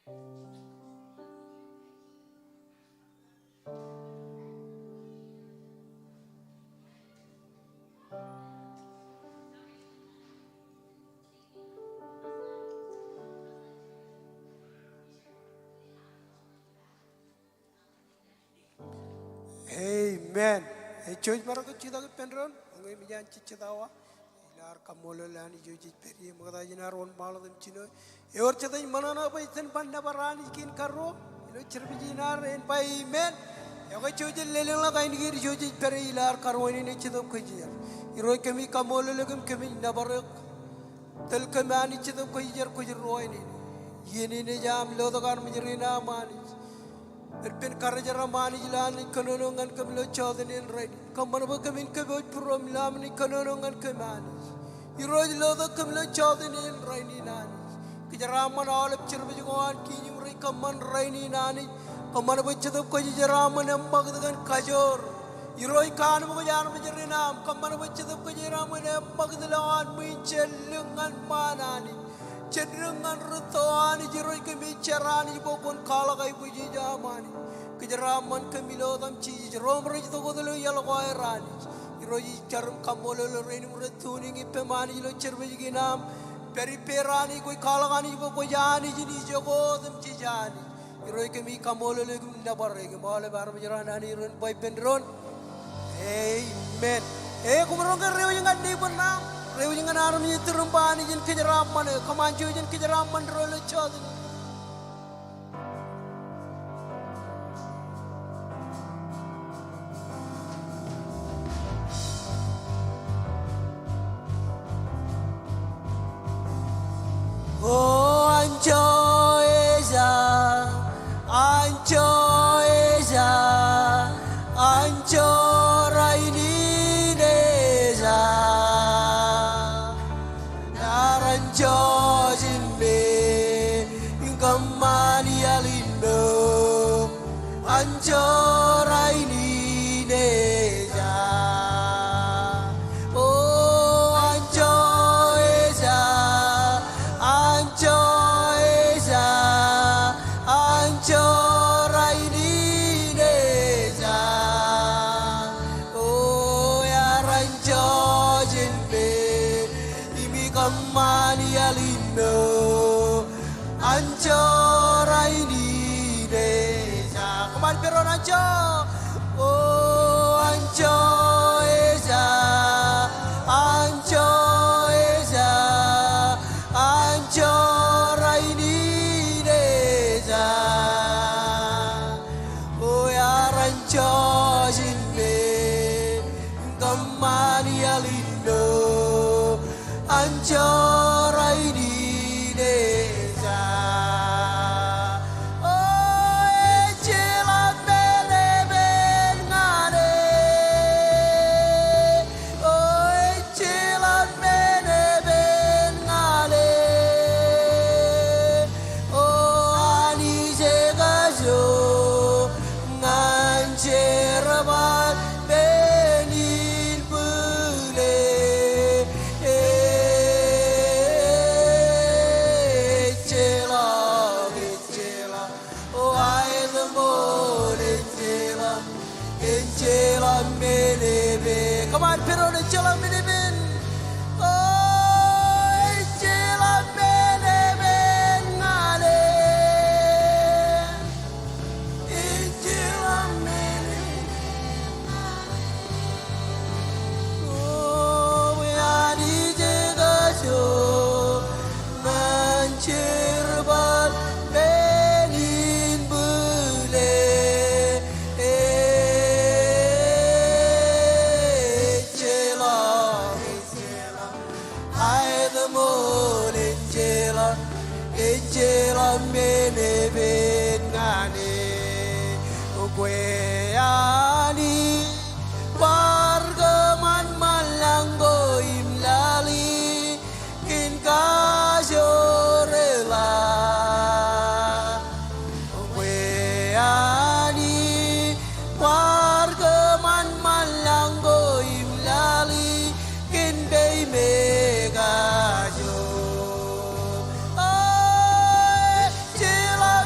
Amen. Joji marako chida ke penron, ongai mijan chichadawa. Ilar kamolo lani joji peri magada jinar on malo dem chino. Eor chada manana pa isen panna barani kin karo. Ilo chirbi jinar en pa amen. Yoga joji leleng la kain giri joji peri ilar karo ini ne chidam kujiyar. Iro kami kamolo legam kami nabarak. Tel kami ani chidam kujiyar kujir roy ini. Yeni ne jam lodakan menjerina mani. Erpen karajara mani jilan ikanonongan kamilo chawdenin right. Kamanabu kamin kaboj purom lamni kanonongan kamani. Iroj loda kamilo chawdenin right ni nani. Kijaraman alap chirbijwan kini uri kaman right ni nani. Kamanabu chadap kajaraman embagdagan kajor. Iroj kanu kajan menjerinam. Kamanabu chadap kajaraman embagdagan minchelungan manani. Cenderungan rutuani jiroi kami cerani bokon kala kai puji jamani kejeraman kami lo dam ci jerom roj to godelo yalo wairani iroi carum kamolo lo reni murtuni ngi pemani lo cerbe ginam peri perani koi kala kani boko jani jini jogo dam ci jani iroi kami kamolo lo gum nabarre ge male bar jerana ni ron boy pendron amen kumron ke rew yang andi benang rew jangan aram ni terumpani jen kejeram mana kamanju jen kejeram man role chadin oh anjo eza raini neza Jojin be ingamani alindo anjorai ni neja oh anjoeza anjorai ni neja oh ya ranjojin be imigambani alindo anjorai ni desa kembali peron anjo oh anjo eza anjorai ni desa oh ya ranjo jinbe kembali alindo anjorai ni desa oh ejelat beleben ngane oh ejelat beleben ngane oh ani jegajo nganjerabat benin bule Come on, put on the chilla minibin. Oh, chilla minibin, ngale. Chilla minibin. Oh, we are the show. Manchirbat benin bule. Ejela mene bengane Kweani Pargaman malanggo imlali Kinkajorela Kweani Pargaman malanggo imlali Kinbei megajo Chila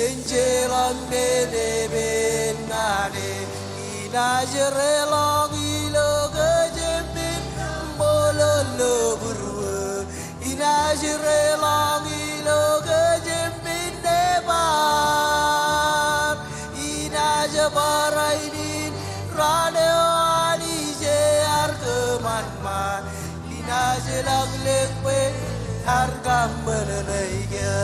Enjelan bede ben ngane inajere longi lo gejepin bololo burwe inajere longi lo gejepin debar inajabarin radio alije arkeman inajelang lekpe hargam menenaiga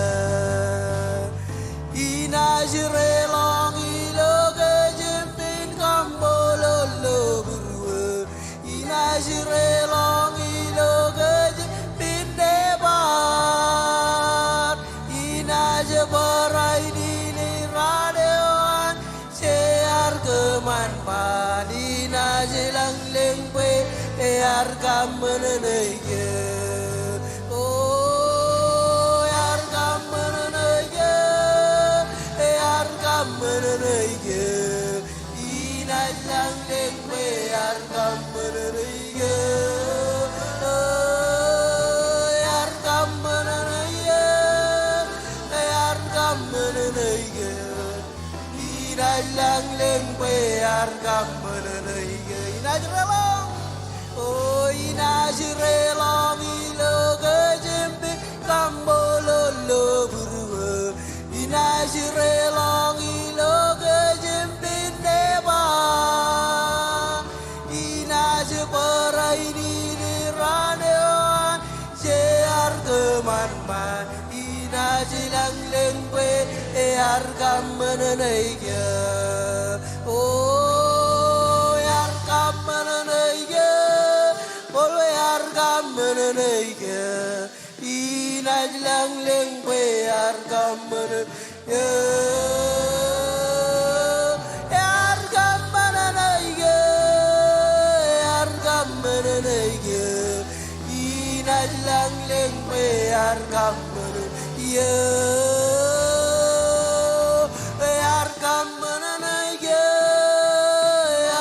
Inajre longi lo gejepin kambololo burwe Inajre longi lo gejepin debar Inajabarai dini radioan Sear kemanpan Inajelang lengpe Ear kamenenege Menenege inalang lengwe arkam menenege arkam menenege arkam menenege inalang lengwe arkam menenege inajrelang oh inajrelang ilo gejembe kambololo burwe inajrelang man inajilang lengwe arkam menenege oh arkam menenege oh arkam menenege inajilang lengwe arkam menenege arkam menenege arkam menenege inajilang lengwe arkam menenege arkam menenege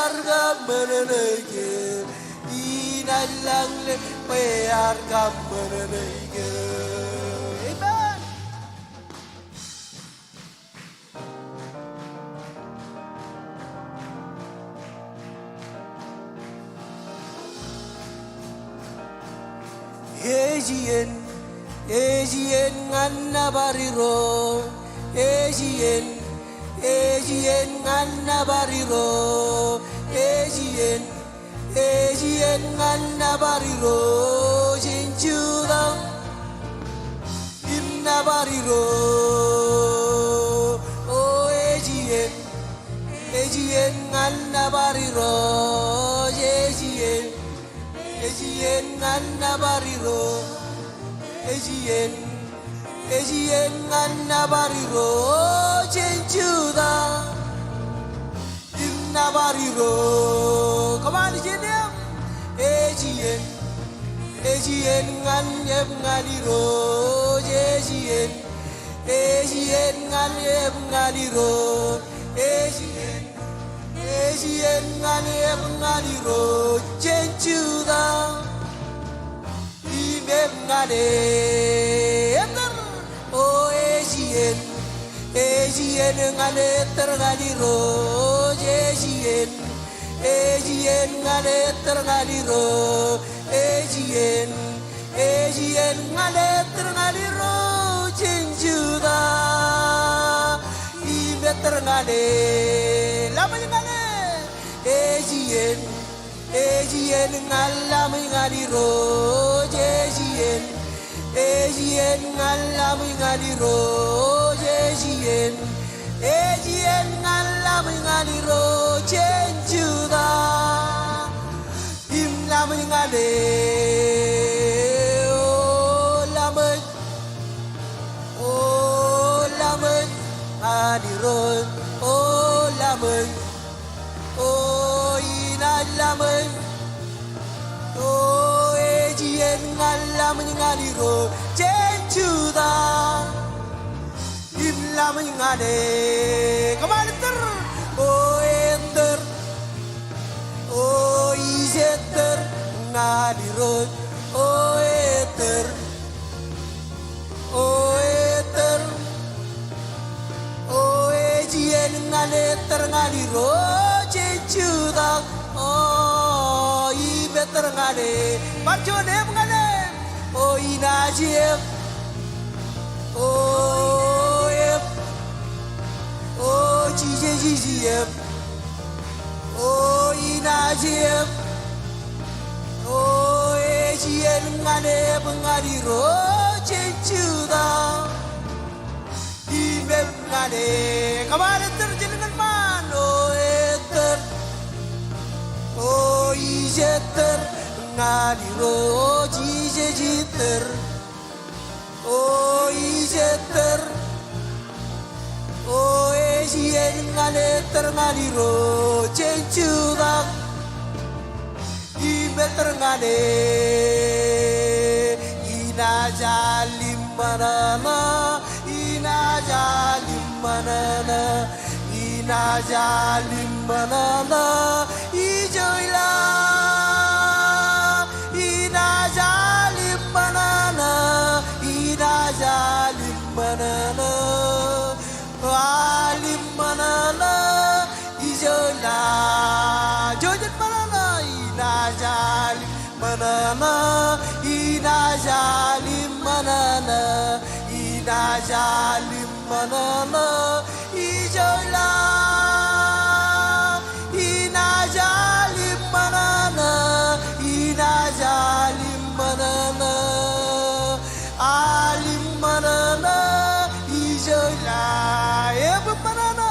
arkam menenege inajilang lengwe arkam menenege amen Ejien nganna bariro Ejien nganna bariro Ejien nganna bariro Jinjudang inna bariro Oh Ejien nganna bariro Ejien nganna bariro Ejien nganna bariro Jinjuda inna bariro come on Ejien nganyeb ngaliro Ejien nganyeb ngaliro Ejien nganyeb ngaliro Jinjuda Ibeb ngade Oh Ejien ngade tergaliro Ejien ngade tergaliro Ejien ngade tergaliro Jinjuda Ibeb tergade lama ngade Ejien ngalam ngaliro Ejien ngalam ngaliro Ejien ngalam ngaliro Jinjuda Imlam ngade Oh lamen ngaliro Oh lamen Oh inalamen Oh Ejien ngalam ngaliro Jinjuda Imlam ngade kemana ter Oh enter Oh iseter ngaliro Oh eter Oh eter ngale terngani roje judak oh i beter ngale marjone ngale oh inajib oh yep oh jijib oh inajib oh ejien ngale bengari roje judak ngane kamare terjenengan mano eter oh ijeter ngani ro jije jiter oh ijeter oh ejien ngane ter ngani ro cencudak ibeter ngane ina jalim manana ina jalim manana ijoila ina jalim manana alim manana ijoila jojet manana ina jalim manana jalim manana ijoila ina jalim manana alim manana ijoila eb manana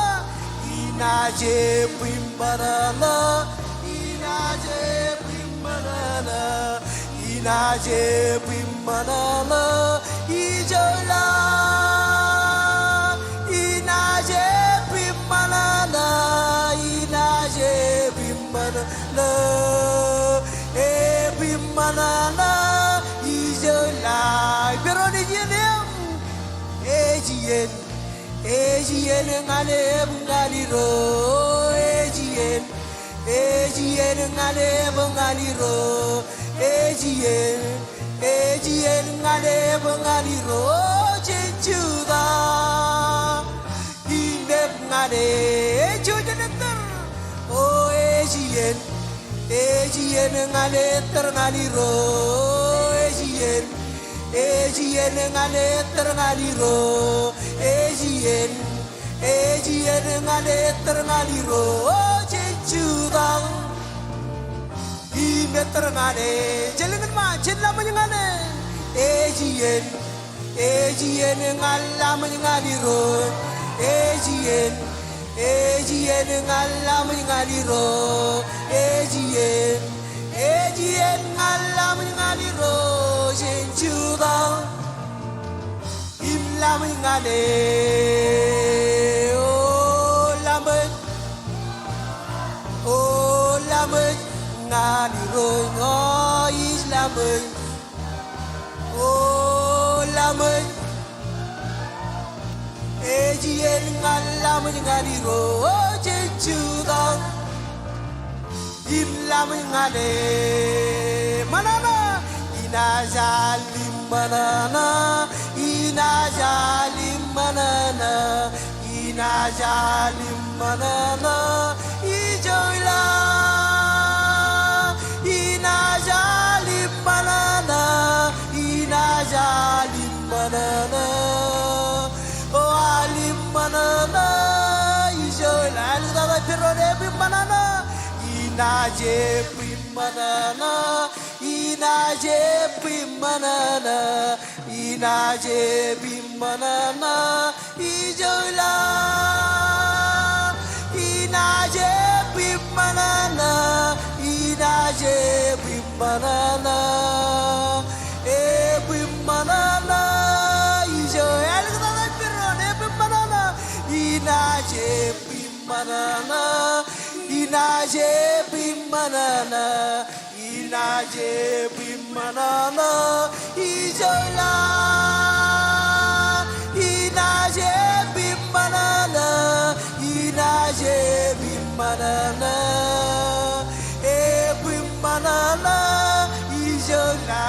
ina jepim manana ijoila manana ijola beroni jenem ejien ngale bungaliro ejien ngale bungaliro ejien ngale bungaliro jejuda indep ngale ejojeneter oh ejien ngale tergaliro ejien ngale tergaliro ejien ngale tergaliro jejudang ime terngale jelengan ma jella menyangane ejien ngala mengaliro ejien ngala mengaliro ejien ngala mengaliro jenjuda imla mengale oh lamen ngaliro ngo islamen oh lamen ejien ngala mengaliro jenjuda imla mengale manana ina jalim manana ijoila ina jalim manana oh alim manana ijoila alda perone manana ina jepim manana ijoila ina jepim manana ijoila alda perone manana ina jepim manana ijoila manana ijoila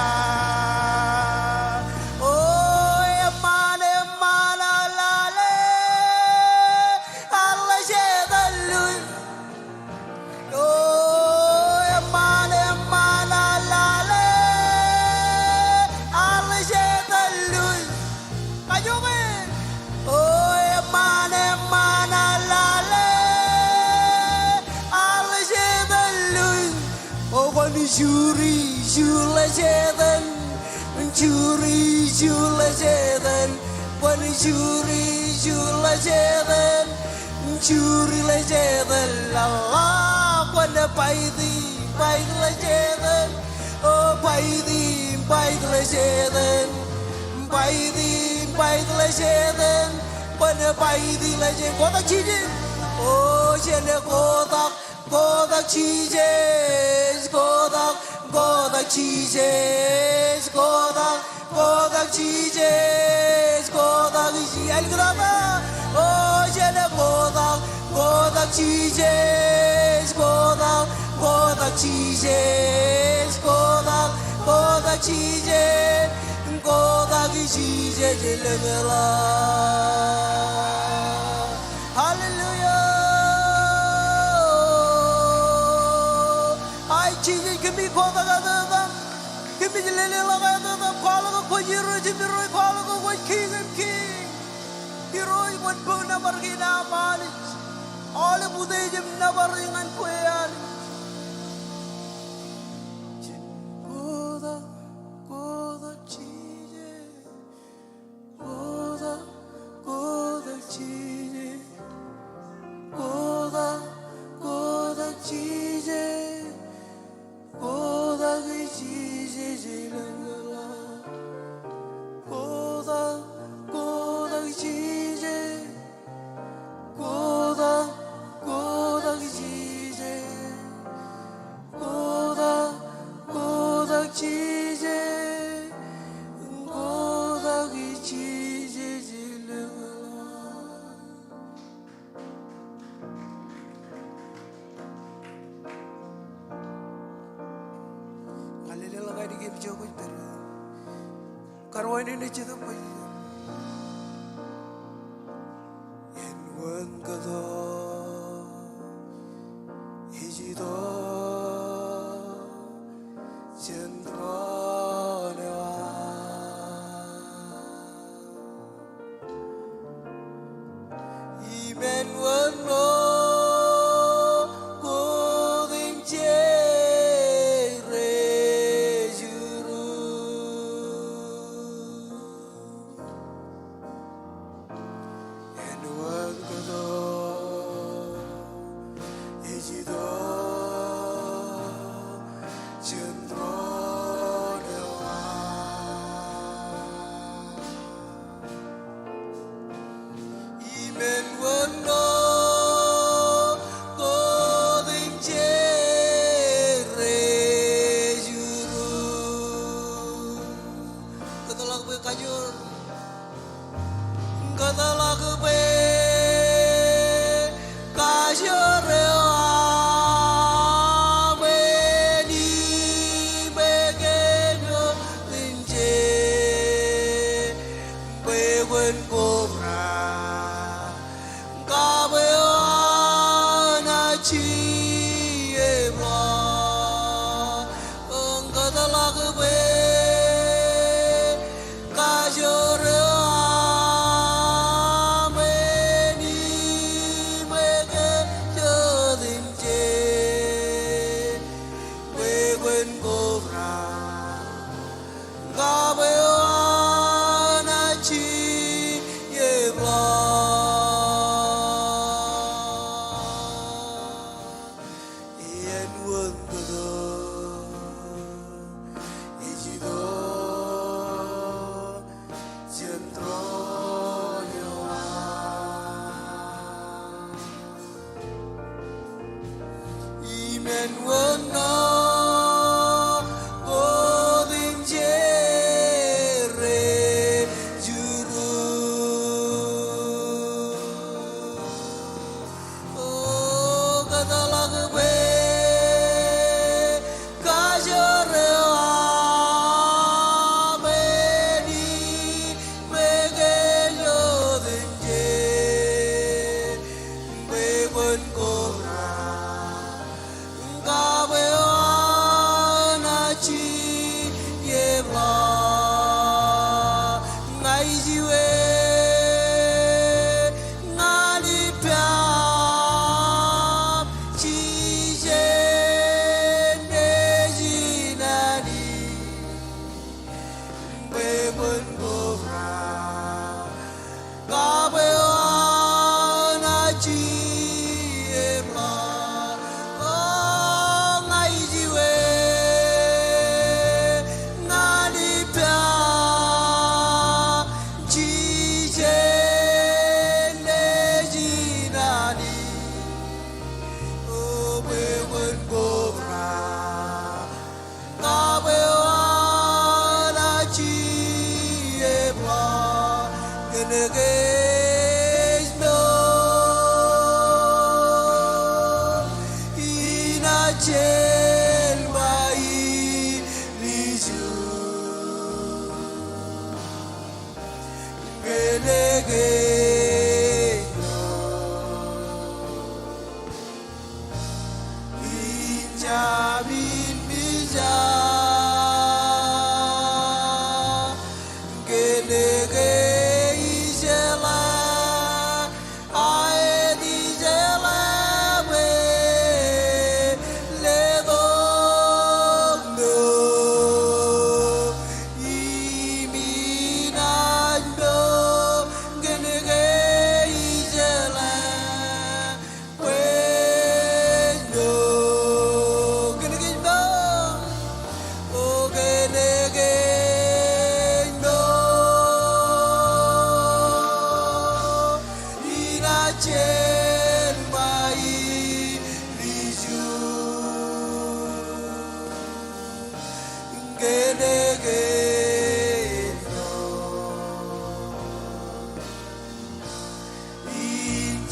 oh emane manalale Allah Shula Jaden, Shula Jaden, when Shula Jaden, Shula Jaden, la when the Paidi Jaden, oh Paidi Jaden, Paidi Jaden, when the Paidi Jaden, what a cheating, oh Jene Kodak cheeses, Kodak cheeses, Kodak cheeses, Kodak is El Grama, oh Jene Kodak cheeses, Kodak cheeses, Kodak cheeses, Kodak cheeses, Hallelujah. Jesus, give me call the other. Give me the little other. Call of the hero, Jimmy Roy, call of the King and King. Hero, what boon never get our knowledge. All of Buddhism never ring and quail. Go the cheese. Go the cheese. Go the cheese. Kodak cheese, Kodak cheese, Kodak cheese, Kodak cheese, Kodak cheese. Karwan ini cita pai, enwan kado, hijido, cendronewa, imenwan no. God.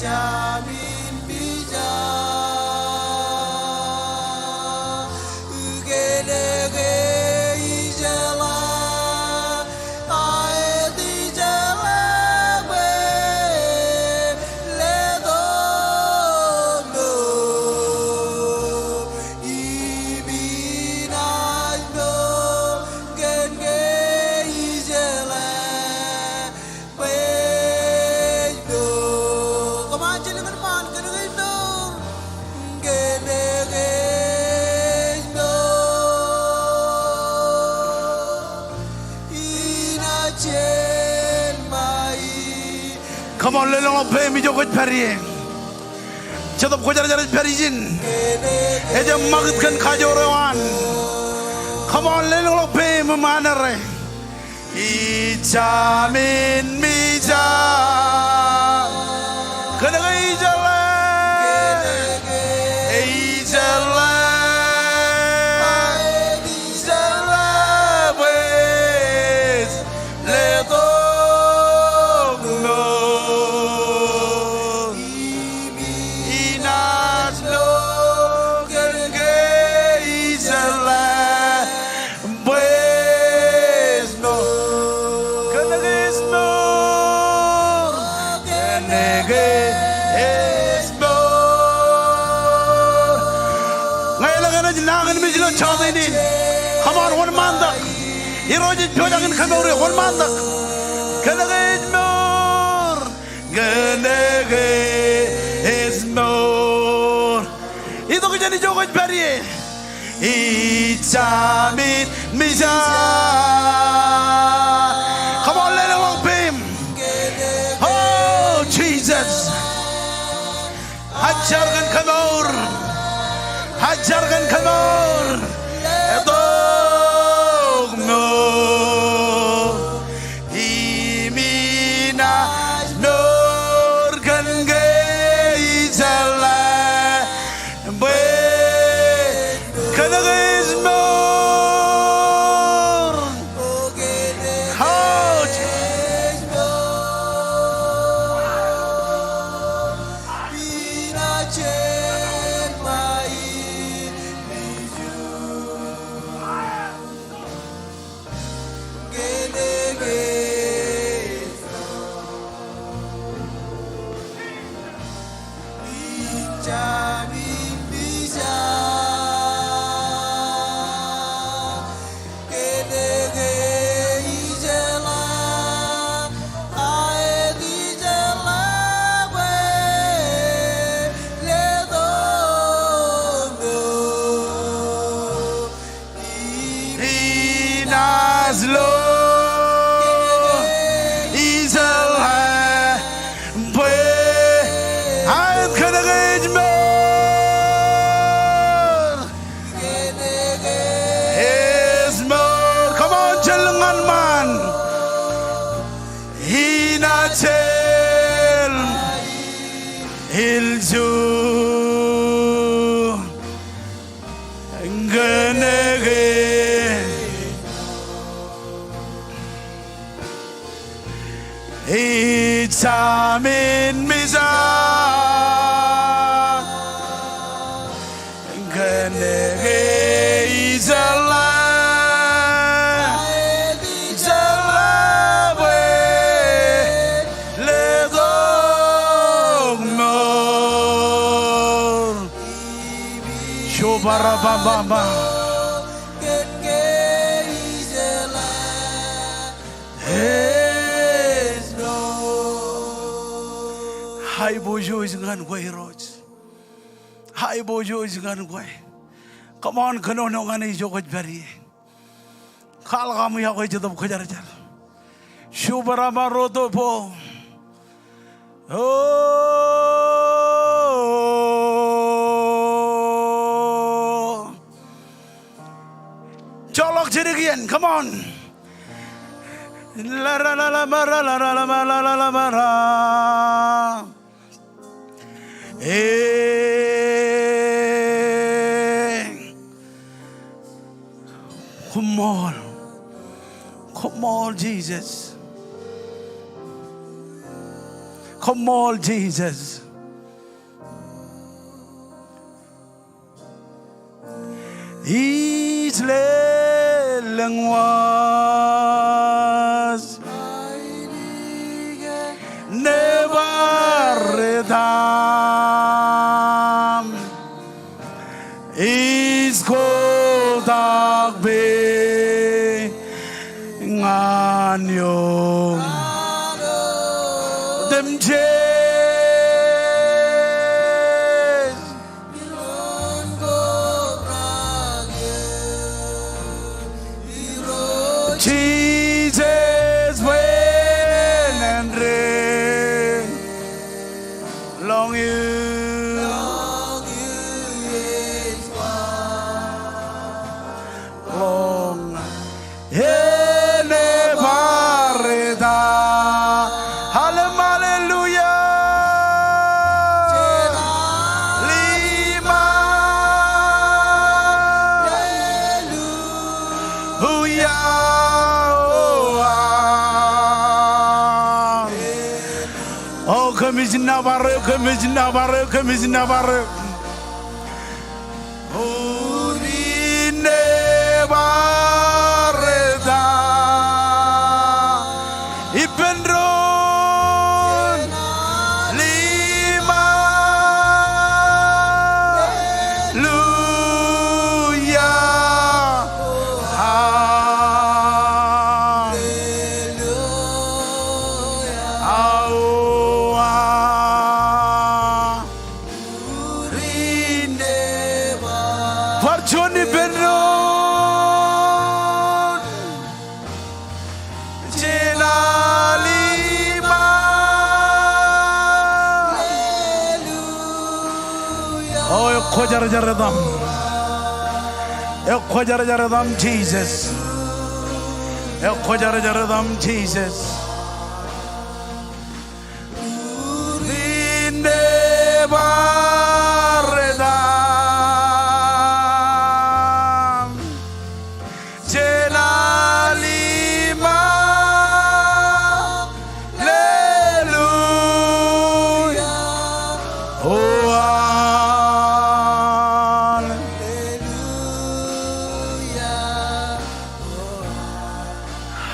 자민 비자 의게내게 이제라 아에디 잘라베 레도노 이비나노 겐게 이제라 베도 그만 지는 만 그는 너 겐게 너 이나젠 마이 Come on, lelong pe mi jogot pari. Chadop kojar jarat parijin. Eja magit kan kajorawan. Come on, lelong pe memanare. Ijamin mija. Kenaga ijala. Ijala. Ijala wes. Ledo. Come on, one man. Irojit Pyojagan Kanori, one man. Kanagay is more. Kanagay is more. Ito ko dyan i-jogot pari. Ichamin Misa. Come on, let along him. Oh, Jesus. Hajargan Kanor. Hajargan Kanor. Edogno Imina Norgan Geizala Be Kanagis Nor Ouch Ilju Ngenege Ichamin Misa Ngenege Izala Bara bamba Hai bojo jangan gue roj Hai bojo jangan gue Come on kano nongan ijo koj bari Kal kamu ya koj jadab kojar jar Shubara maroto po Colok jerigian, come on. La la la la la la la la la la la la la. Come on. Come on, Jesus. Come on, Jesus. Islelang was never redam is kodak be nganyo dem Jesus when and rain long you long elevareda hallelujah lima oh kamiz navarre Barreda Ipendron Lima Luya Fortune Benron Jena Lima Oh khojar jaradam khojar jaradam Jesus khojar jaradam Jesus Linde bareda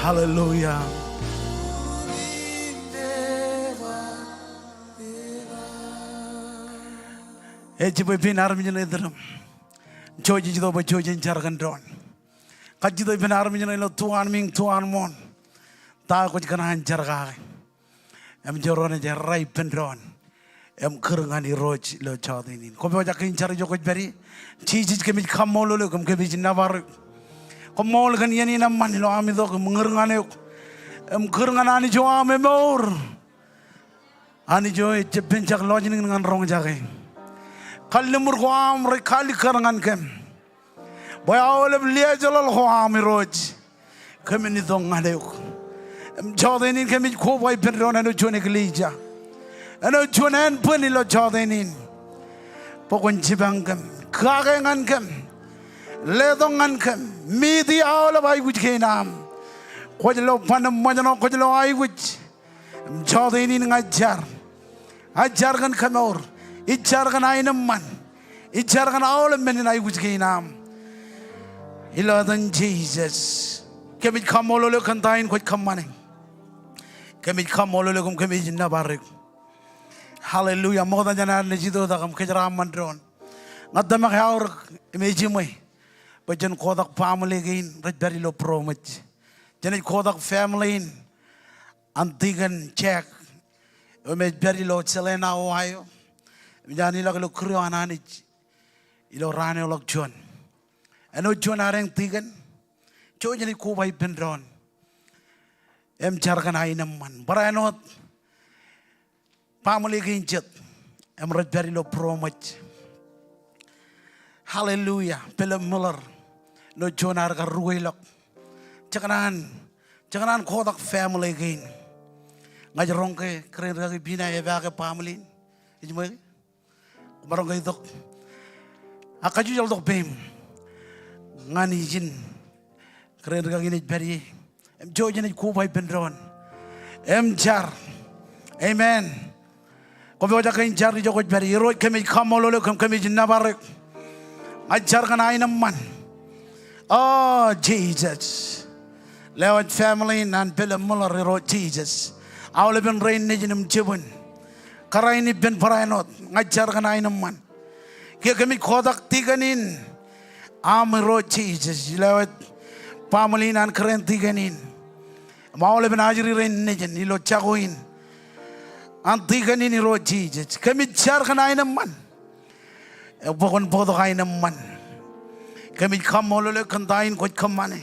Hallelujah. Ejibu binar menjadi dalam. Joji jido bajoji jargon don. Kajido binar menjadi lo tuan ming tuan mon. Tak kuj kenahan jargai. Em jorone jarai pendron. Em kerengan di roj lo cawat ini. Kau baca kincar jokoj beri. Cici kemij kamolo lo kem kemij navar. Komol kan yani naman lo ami do mengerengan yuk. Kerengan ani jo ame mor. Ani jo pencak lojin dengan rong jagai. Kali lemur ko am re kali kerengan kem. Boy awal belia jalal ko ami roj. Kemi ni dong ada yuk. Jauh ini kemi ko boy pendron anu jo ne kelija. Anu jo ne peni lo jauh ini. Pokon cibang kem. Kagengan kem. Ledongan kem. Midi awal bayi kuj kenam. Kojlo panam majano kojlo ayi kuj. Jauh ini ngajar. Ajar kan kamor. Ijar kan ayi naman. Ijar kan awal menin ayi kuj kenam. Iladan Jesus. Kemit kamololo kantain kuj kamaning. Kemit kamololo kum kemit nabarik. Hallelujah. Moga janar nejido dakam kejaram mandron. Ngadama kaur imejimai. Bajan kodak family gain rajbari lo promach. Janit kodak family in antigan check. Umejbari lo Selena Ohio. Jani lag lo krio ananich. Ilo rane lo John. Ano John areng tigan. Jo janit ko bay pendron. Em charkan ay naman. Baranot family gain jet. Em rajbari lo promach. Hallelujah. Philip Miller. No John arga ruilok. Jangan kodak family gain. Ngajarong ke keren kaki bina eva ke family. Ijmoy. Barang kay dok. Akaju jal dok bem. Ngani jin. Keren kaki ni beri. Em jo jin ku bay pendron. Em jar. Amen. Ko boja kain jar di joko beri. Roy kami kamololo kami jin nabarek. Ajar kan ay naman. Oh, Jesus. Lewat family nan film mular ro Jesus. Awal ben rain nejinum jibun. Karaini ben parainot ngajar kana inaman. Kia kami khodak tiganin. Ro Jesus. Lewat family nan keren tiganin. Awal ben ajri rain nejin ilo chagoin. Tiganin ro Jesus. Kami jar kana inaman. Pokon podo kana inaman. Kami kamolole kantain kot kamane.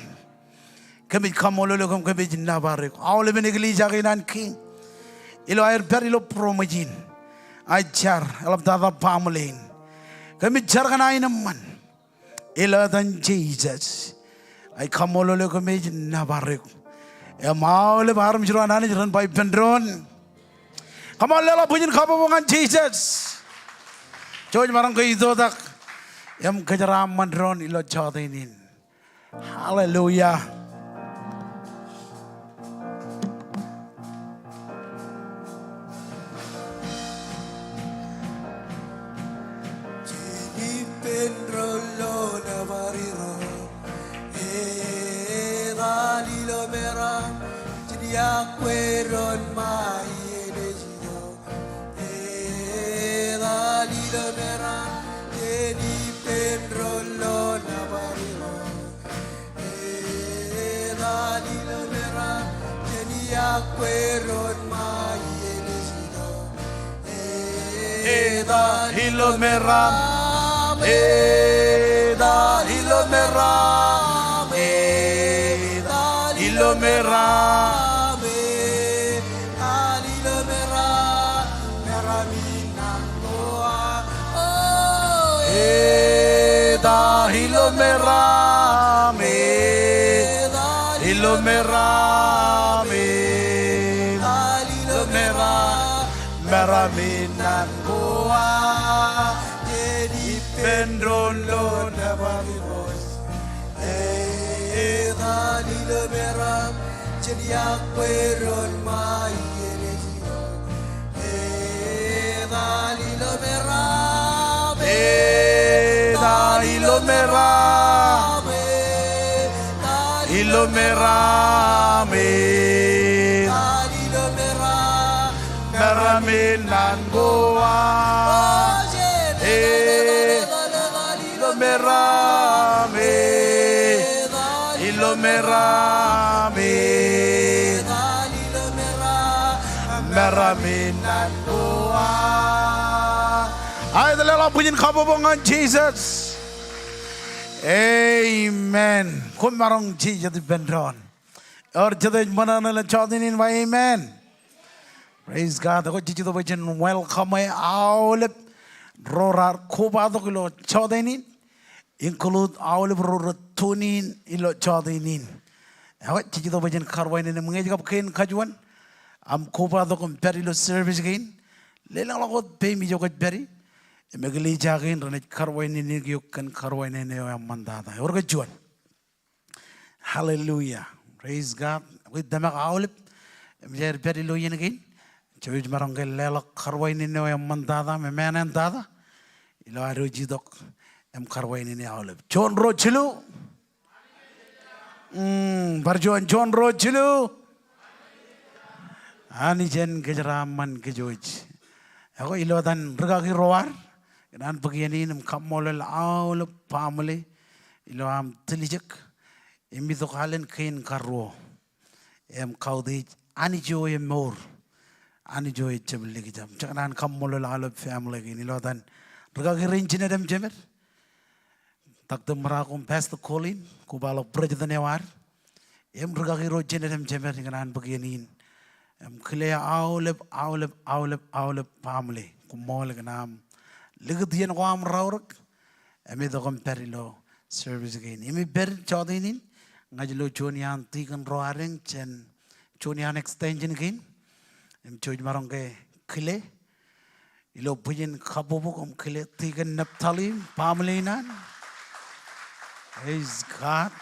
Kami kamolole kam kami jinna barek. Awal ben iglesia kinan king. Ilo air per ilo promajin. Ajar elap dada pamulin. Kami jar kana inaman. Ilo dan Jesus. Ay kamolole kami jinna barek. Awal baram jiran ane jiran bai pendron. Kamolela punya kapamongan Jesus. Coba marang ke itu tak. Yang kejeraman drone ilo chadenin. Hallelujah. Jadi pendrolo navariro, dalilo merah, jadi akueron mai elegido, dalilo merah. Pendrolo navarino, dalilo mera, tenía cueron mai elegido, Dalilo mera, dalilo mera, dalilo mera, dalilo mera, mera minangoa. Hilo merame, hilo merame, hilo merame nangoa, jadi pendrolo nabaros, hilo meram, jadi akueron mai elegido, hilo meram. Hilo merame, hilo merame, merame nangoa, hilo merame, hilo merame, merame nangoa. Ay, dalawa punya kapamongan Jesus. Amen. Kung marong Jesus di bendron. Or jadaj manana la chodinin wa amen. Praise God. Ako Jesus to bajan welcome ay awlep rorar kubado kilo chodinin. Include awlep rorar tunin ilo chodinin. Ako Jesus to bajan karwain na mga jikap kain kajuan. Am kubado kung perilo service kain. Lelang lakot pay mi jokat peri. Megali jagin ranit karwai ni gyukan karwai ni yang mandada. Orga juan. Hallelujah. Praise God. With damak awlip. Mejar peri loyin again. Joij marangkel lelak karwai ni yang mandada. Memenan dada. Ilo aru jidok. Karwai ni awlip. John Rochilu. Barjuan John Rochilu. Ani jen kejeraman kejoj. Ako ilo dan regagi roar. Nan begini nam kamolel awal pamale ilo am telijak imi to kalen kain karro em kaudi ani joy mor ani joy chemle ki jam chaknan kamolel awal family gini ilo dan regagi renjine dem jemer tak dem marakum pastor Colin kubalo president war em regagi rojine dem jemer nan begini em kile awal family kumol ganam Ligadian wam raurak, emi dokom perilo service again. Emi ber chodinin, ngajlo chonian tikan roaring chen chonian extension again. Em choj marong ke kile, ilo pujen kabubuk kile tikan Naphtali pamelinan. Praise God.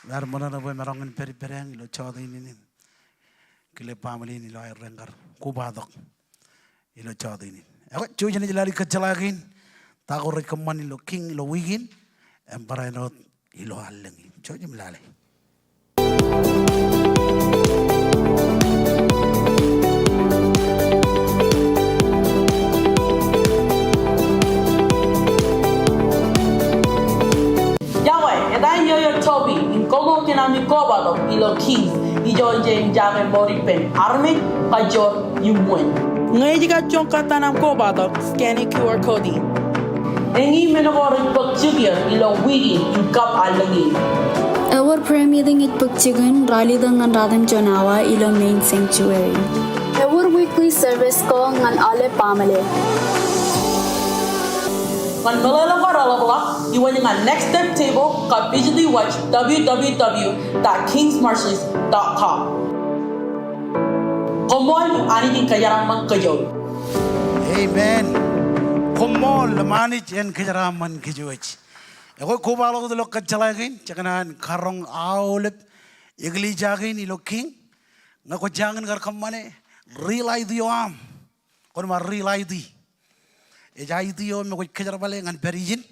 Dar mana na boy marong peri perang ilo chodinin. Kile pamelin ilo air rengar kubadok ilo chodinin. Ako cuci ni jelari kecelakin, takut rekaman lo king lo wigin, empara no ilo halengi chojim lale. Yahweh, and I hear your Toby, in Congo Kinami Kobado, Ilo Keys, Ijo Jane Jame Moripen, Army, Kajor, you win. Ngayon ka chong katanam Kobado, scanning QR code. Engi menogoro pagchugyan, Ilo Wigi, in Kap Alangi. Our prayer meeting at Pugchigan, Ralidang and Radam Jonawa, Ilo Main Sanctuary. Our weekly service ko ngan Ale Pamale. Kan malalang karalabla, iwan yung next step table ka digitally watch www.kingsmarshes.com. Kumon yung aniging kayaraman kayo. Amen. Kumol manage and kajaraman kijuich. Ako kubalo ko dalo kachalagin, chakanan karong aulip igli jagin ilo king. Ngako jangan karkamane real ID am. Kon ma real ID. Ejai diyo me ko kejar bale ngan perijin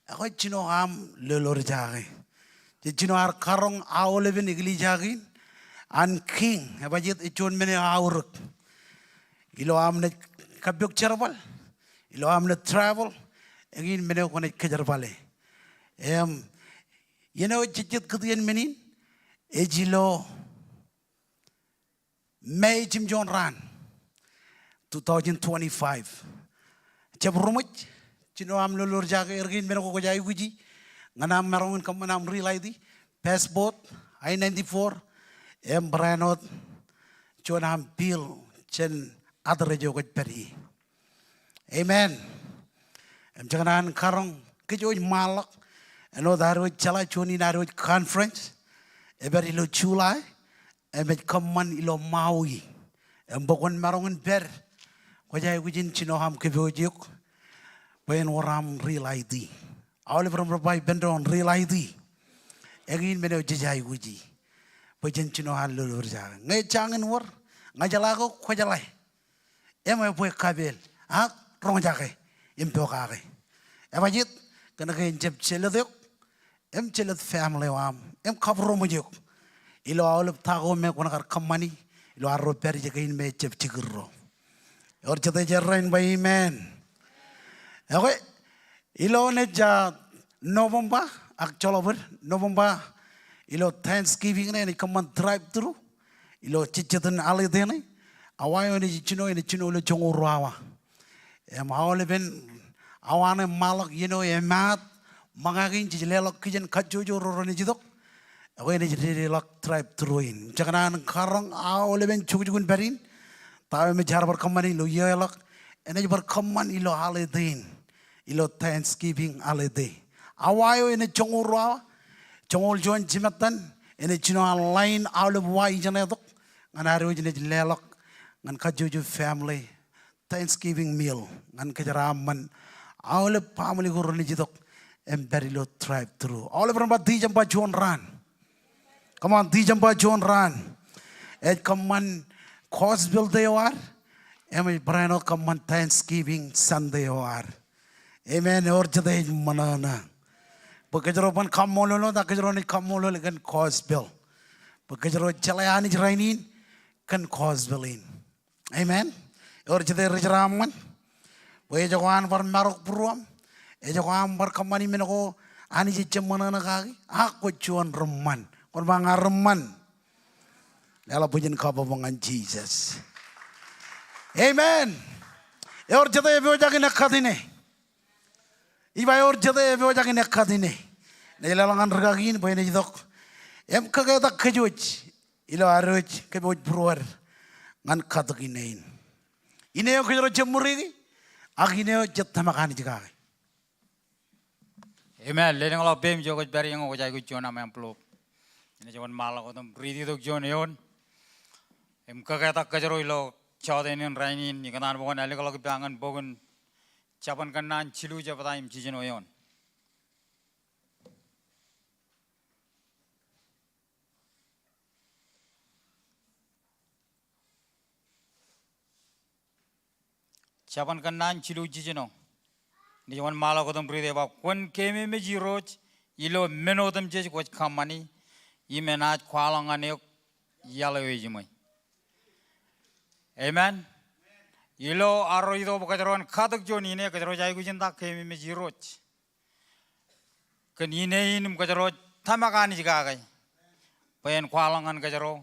ako chino am lelor jage je chino ar karong awleben igli jagin an king abajet ichon mene awruk ilo am ne kabyok charbal ilo am ne travel egin mene ko ne kejar bale you know chichet kudien menin ejilo May Jim John Ran 2025 Chabrumut, Chino am lulur jaga ergin mero ko jay guji, nganam marungan kamanam real ID, passport, I-94, Branot, Chonam bill, chen other jogot peri. Amen. Jangan karong kejoy malak, eno daru chala choni daru conference, eberi lo chulai, ebet kaman ilo maui, embokon marungan per. Wajah ujin Cino ham kebiojok, bayan orang real ID. Awal berapa bendron real ID. Egin benda ujijai uji. Bayan Cino hal lulur jalan. Ngai jangan war, ngajalago kwajalai. Emang boleh kabel, rong jaga, impokare. Emang kena jeb celeduk, celed family wam, cover mujok. Ilo awal tahu me kena kamani, ilo arro peri jagain me jeb cigero. Or jate jarrain by amen. Okay, ilo ne ja November, October, November, ilo Thanksgiving ne kaman drive through, ilo chichatan ali dene, awayo ne chino lo chongo rawa. Awale ben awane malak emat mangagin chilelok kijen kajojo roroni jidok. Away ne chilelok drive through in. Jakanan karong awale ben chukujugun berin. Tahu mejar berkaman ilo yelak, ene berkaman ilo holiday, ilo Thanksgiving holiday. Awayo ene congurwa, congol join jimatan, ene cino lain awal buai jane dok, ngan hari ujine lelak, ngan kajuju family Thanksgiving meal, ngan kejaraman, awal family guruni jidok, emberilo drive through. Awal berapa di jamba John Ran, come on di jamba John Ran, kaman. Cosville they are. Amen. Brano come Thanksgiving Sunday are. Amen. Or today manana. Pagkajaro pan kamolo da kajaro ni kamolo kan Cosville. Pagkajaro chalayani rainin kan Cosville in. Amen. Or today rajraman. Way jawan par marok pruam. E jawan par kamani menako ani jicem manana kagi. Ako chuan reman. Kon banga reman. Ela pujian kababangan Jesus. Amen. Or jada ebe ojagin ekadine. Iba or jada ebe ojagin ekadine. Nela langan regagin boyne jidok. Kagaya kejuj. Ilo aruj kebuj bruar ngan kataginain. Ineo kejaro jemurigi. Agineo jatamakani jika. Amen. Leneng lo bem jogo beri yang ojai ku jona memplo. Ini jaman malah kau tu beridi tu joneon. Kagaya kejaro ilo chaudenin rainin. Ni kanan bukan ali kalau kebangan bukan capan kanan cilu japatai mcijenoyon. Capan kanan cilu jijeno. Ni jaman malah kau tu beridi bab. Kun keme meji roj ilo menodam je ko kamani imenat kwalangan yok yalawejimai. Amen. Ilo aro ido bakajaron kadak joni ne kajaro jai gujinda kemi me jiroch. Kenine inum kajaro tamakani jigagai. Payen kwalangan kajaro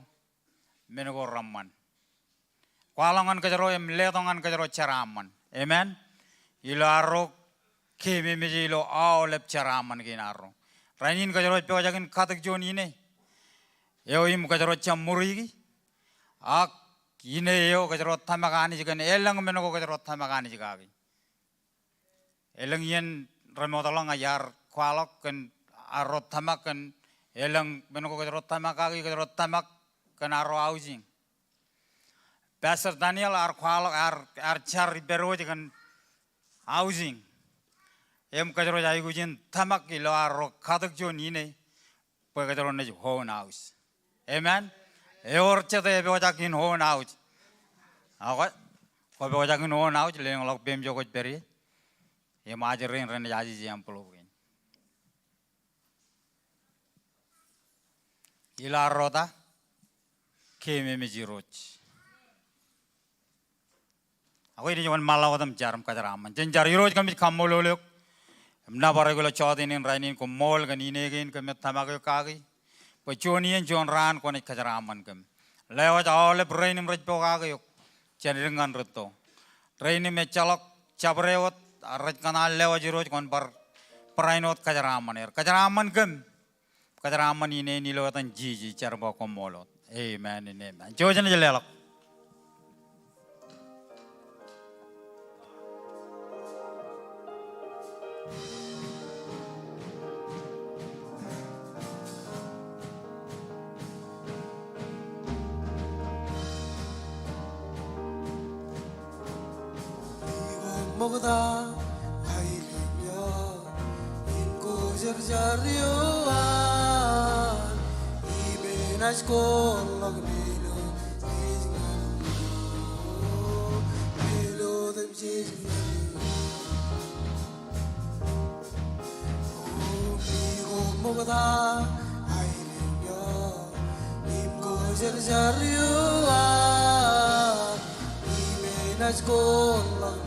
menego ramman. Kwalangan kajaro em letongan kajaro charaman. Amen. Ilo aro kemi me jilo aolep charaman ginaro. Rainin kajaro pewajakin kadak joni ne. Eo im kajaro chamurigi. Ak ine eo kajaro tamakani jigan elang menego kajaro tamakani jigagi. Elang yen remotalang ayar kwalok kan arot tamak kan elang menego kajaro tamakagi kajaro tamak kan aro housing. Pastor Daniel ar kwalok ar char bero jigan housing. Em kajaro jai gujin tamak ilo aro kadak jon ine pa kajaro nej home house. Amen. Eor chete bewajakin home house. Ako ko bewajakin home house leng lok bem jokot beri. Ye majerin ren jaji jam pulugin. Ila rota keme mejiroch. Ako ini jaman malawadam jaram kajaraman. Jenjar iroj kami kamololok. Na baragula chodinin rainin ko mol ganine gin kami tamago kagi. Pachonian John Ran konik kajaraman kem. Lewat awal rainim rajpo kagayok. Chaniringan ruto. Rainim mechalok chabrewot raj kanal lewat jiroj kon parainot kajaraman er. Kajaraman kem. Kajaraman ini nilawatan jiji charbo komolot. Amen and amen. Jojan jelelok. Mogda ailnya inko jarjariuan ibenas kolak melo melo dem jisman mogda ailnya inko jarjariuan ibenas kolak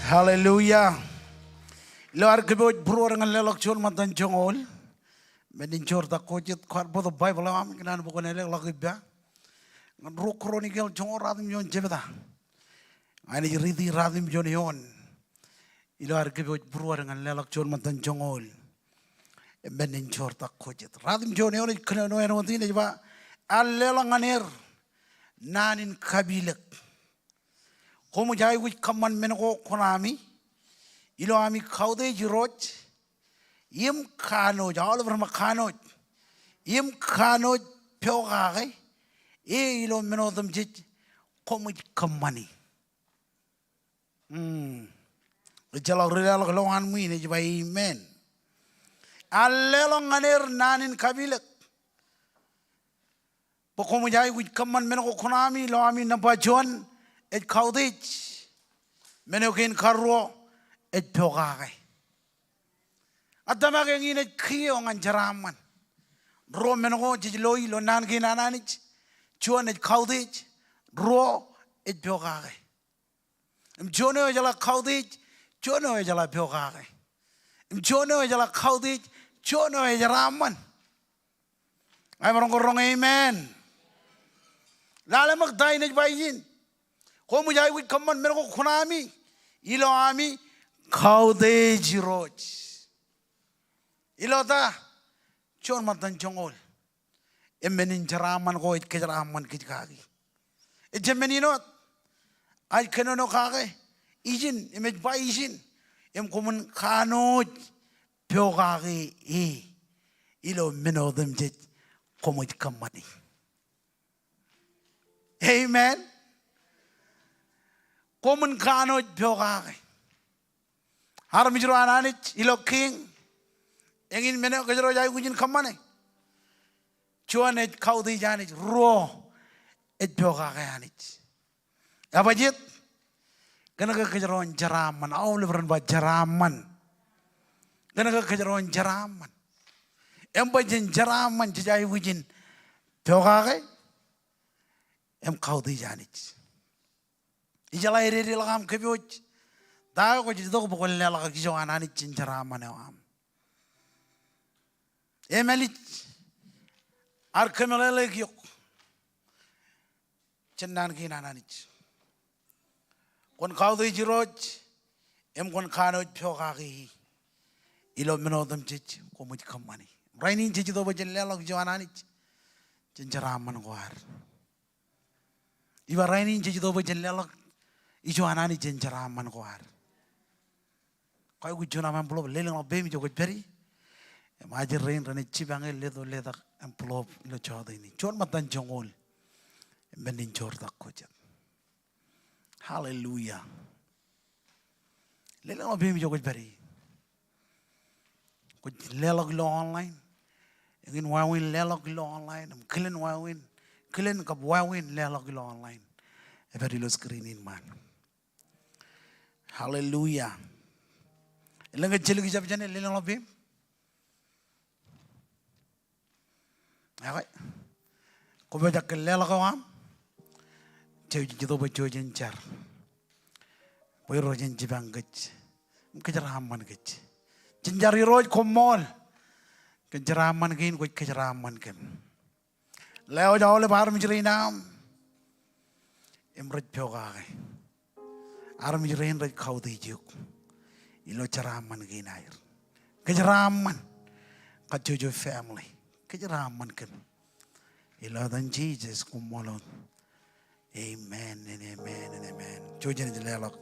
Hallelujah. Luar kebot beruang dengan lelak cur mantan jongol. Menincur tak kojit kuat bodoh Bible am kenan bukan lelak kebya. Ngan ruk kronikel jongol radim jon jebeda. Ani ridi radim jon yon. Luar kebot beruang dengan lelak cur mantan jongol. Menincur tak kojit. Radim jon yon kenan noen wanti ni jeba. Al lelak nganir nanin kabilek. Komu jai wich kaman menoko konami ilo ami kaude jiroj yim kano jauh berma kano yim kano piogai ilo menodam jij komu kamani jalau rela longan mu ini jai amen Allelong aner nanin kabilek. Pokomo jai wit kaman meno konami lo ami nampajon et kaudich. Meno ken karro et pogare. Atama kengin et kio ngan jaraman. Ro meno jijloi lo nan ken ananich. Chuan et kaudich. Ro et pogare. Mjono jala kaudich. Jono jala pogare. Mjono jala kaudich. Jono jaraman. Ay marong korong amen. Lala magday na bayin. Kung mo jay wit kaman meron ko kunami. Ilo ami kaude jiroj. Ilo ta chon matan chongol. Emenin jaraman ko it kejaraman kijkagi. Ejemeninot ay kenono kage. Ijin imej ba ijin. Em kumun kanoj pyogagi e. Ilo menodem jet komoj kamani. Amen. Komun kano pyogage. Har mijro ananich ilo king. Engin meno kajro jai kujin kamane. Chuan et kaudi janich ro et pyogage anich. Abajit gana ka kajro jaraman. Aw lebran ba jaraman. Gana ka kajro jaraman. Embajin jaraman jai kujin pyogage. Em kaudi janich. Ijala iri lagam kebioj. Dah ko jadi tu pukul lelak kisah anani cincara mana am. Emelit arkemelele lagi yok. Cendan kina ananich. Kon kaudi jiroj. Em kon kanoj pyokagi. Ilo menodam cich komoj kamani. Rainin cich tu pukul lelak kisah ananich. Cincara mana kuar. Iba rainin jadi dobo jelelak ijo anani jenjara man kuar. Kau ikut jona man pelop leleng lo bemi jogot beri. Majer rain rane cibangel ledo ledak em pelop lo jodoh ini. Jor matan jongol. Mending jor tak kojat. Hallelujah. Leleng lo bemi jogot beri. Kau lelak lo online. Ingin wawin lelak lo online. Kelen wawin. Kalian kap wawin lelak lo online. Every lo screening man. Hallelujah. Ilang kecil kisah macam ni lelang lo bim. Ayat. Kau baca ke lelak awam. Cewek itu baca jencar. Boy rojen jibang gej. Kejeraman gej. Jenjari roj komol. Kejeraman kain kau kejeraman kain. Leo jauh le bahar mijri nam, emraj pyogage, ar mijri raj kaudi juk, ilo ceraman ginair, kejeraman, kacujo family, kejeraman kan, ilo dan Jesus kumolon, amen and amen and amen, cujan jelelok.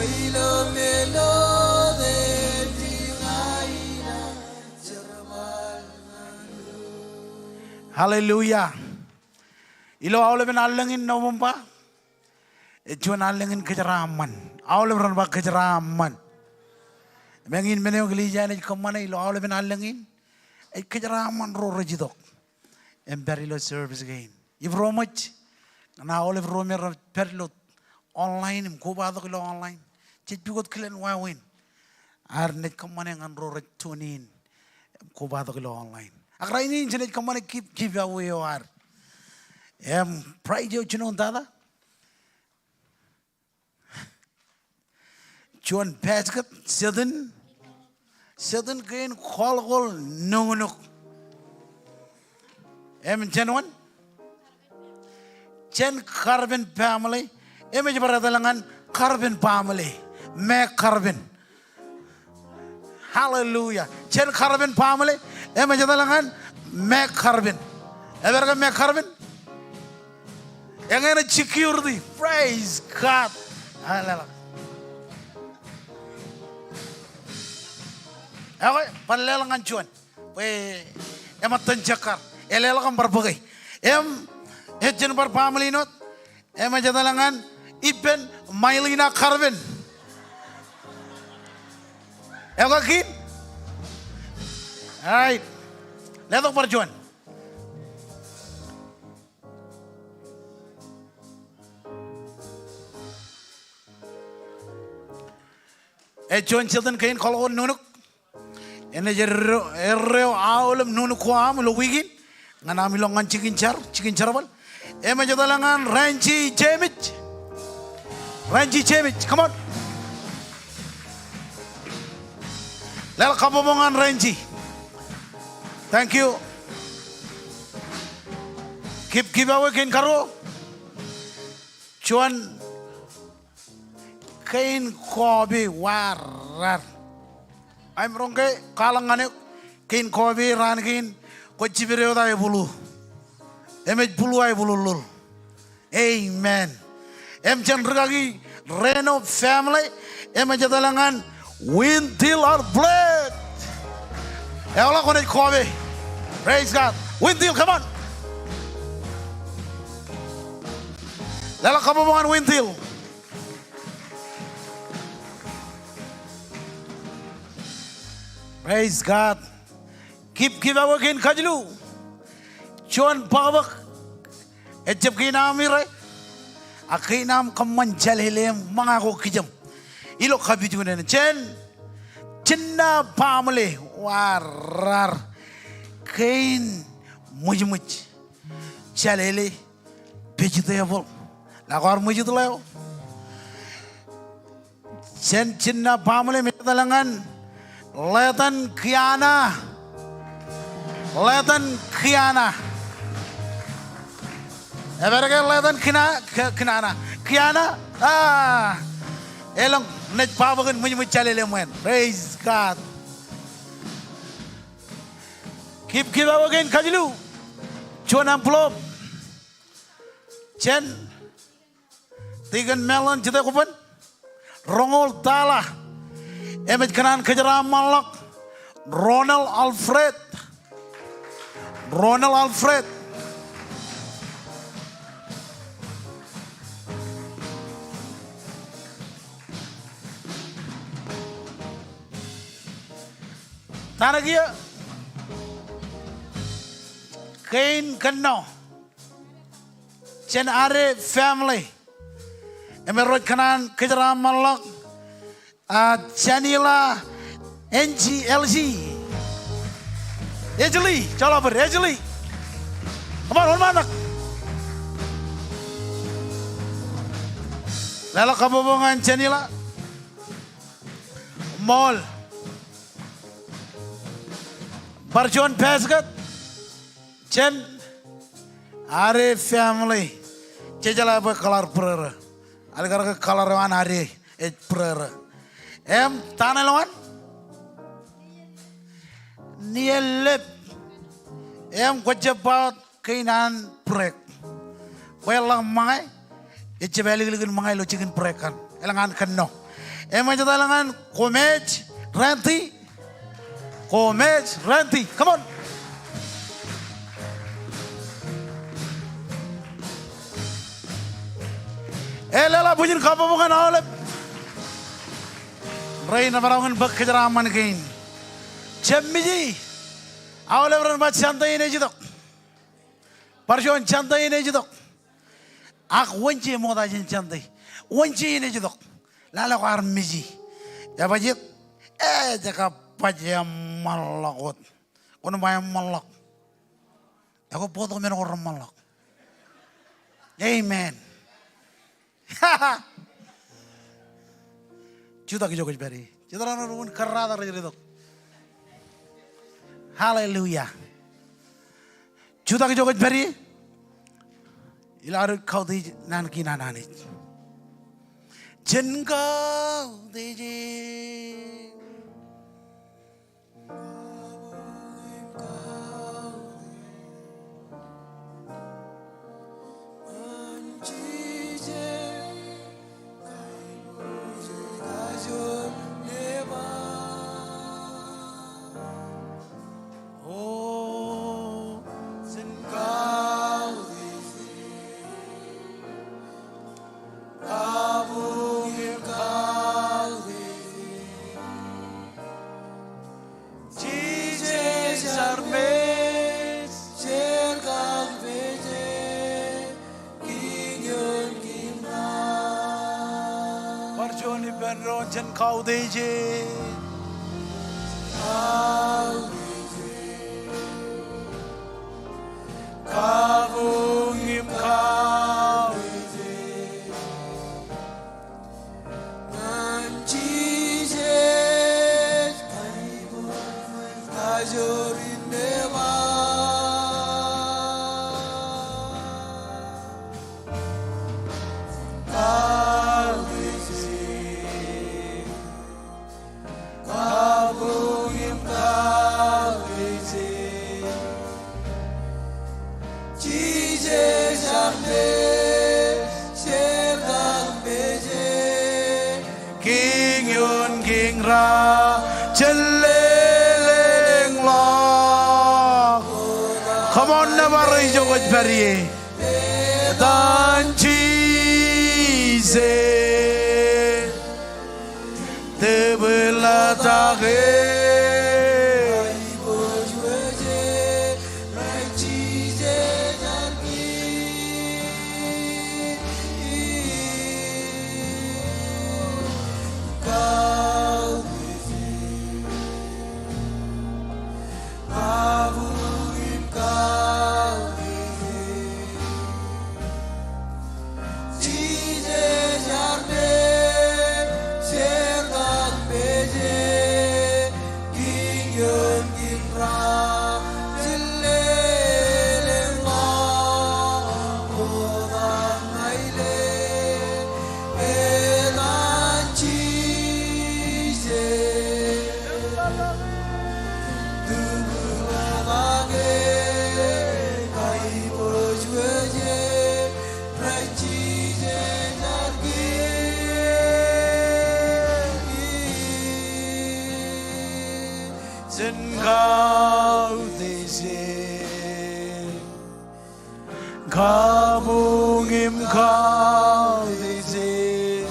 ilo melo de tingaina jermal. Hallelujah. Ilo awle ben allengin no mumpa. Ejuan allengin kejeraman. Awle beran ba kejeraman. Mengin meneo gelija ne kamana ilo awle ben allengin. Kejeraman ro rejidok. Emperilo service again. If romach na awle romer perlot online im kubado kilo online. Chitbigot kilen wawin. Arnet kamana ngan ro retunin kubado kilo online. Akra ini jenet kamana keep away war. Pray jo chino dada. Chuan peskat sedun kain kol nungunuk. Genuine. Chen carbon family. Image baradalangan carbon family. Me carbon. Hallelujah. Chen carbon family. Image baradalangan me carbon. Ever me carbon? Yang ini security. Praise God. Hallelujah. Oke, panlelangan cuan. Emat tenjakar. Elelakan berbagai. Ejen berpamili not. Jadalangan Iben Mailina Carvin. Kin? Alright. Letok perjuan. Cuan children kain kalau nunuk. Ene erreo awlam nunuk kuam lo wigin. Nganami lo ngan chicken charbal. Jadalangan Ranchi Chemich. Come on. Lel kabomongan Ranchi. Thank you. Keep away kain karo. Cuan kain kobi warar. I'm wrong kay kalangan kain kobi ran kain kochibireo da bulu. Emej bulu ay bululul. Amen. Chandragi Reno family. Jadalangan wind till our blood. Eola konet kobi. Praise God. Wind till, come on. Lala kabomongan wind till. Praise God. Keep working kajlu. Chuan pagabak. Ejab kinami ray. Akinam kaman jalhilem mga ko kijam. Ilo kabitu na Chinna family warar. Kain mujmuj. Jalhili vegetable. Lagor mujud leo. Chinna family mitalangan. Letan Kiana. Everage Letan Kiana. Elong net pabagan munyi chalele men. Praise God. Keep again kajlu. Chuan amplop. Chen. Tigan melon cita kupan. Rongol tala. Emet kanan kejaran malak. Ronald Alfred. Tanagia Kain Kano Chen Are family Emerald kanan kejaran malak. Chanila NGLG Ejli, coba Ejli. Come on, Lala kabobongan Chanila Mall Barjon Pesgat Chen Are family Cejala apa color prayer Algar color wan Are prayer Tanah lawan Nielep Kwajabat kainan prek Welang mangai Icebali ligan mangai lo chicken prekan Elangan kano Emang kita langan Komej Ranti. Komej Ranti. Come on. Lela bunyin kapa bukan oleh. Raina barangan bak kejaraman kain. Cemiji. Awalnya beran baca santai ini jadok. Parjon santai ini jadok. Ak wanci moda jen santai. Wanci ini jadok. Lalu kau armiji. Ya bajit. Jaka pajam malakot. Kono bayam malak. Aku potong men orang malak. Amen. Juta ke Jogos Beri. Juta orang orang kerada raja itu. Hallelujah. Juta ke Jogos Beri. Ilaru kau di nan kina nani. Jen kau di. Jen kau deje, kabungim kau deje, nancije kaibu kajorin dewa, Come on, never raise your voice, Barry. Dan cheese, te belatare. Kabungim kau dize,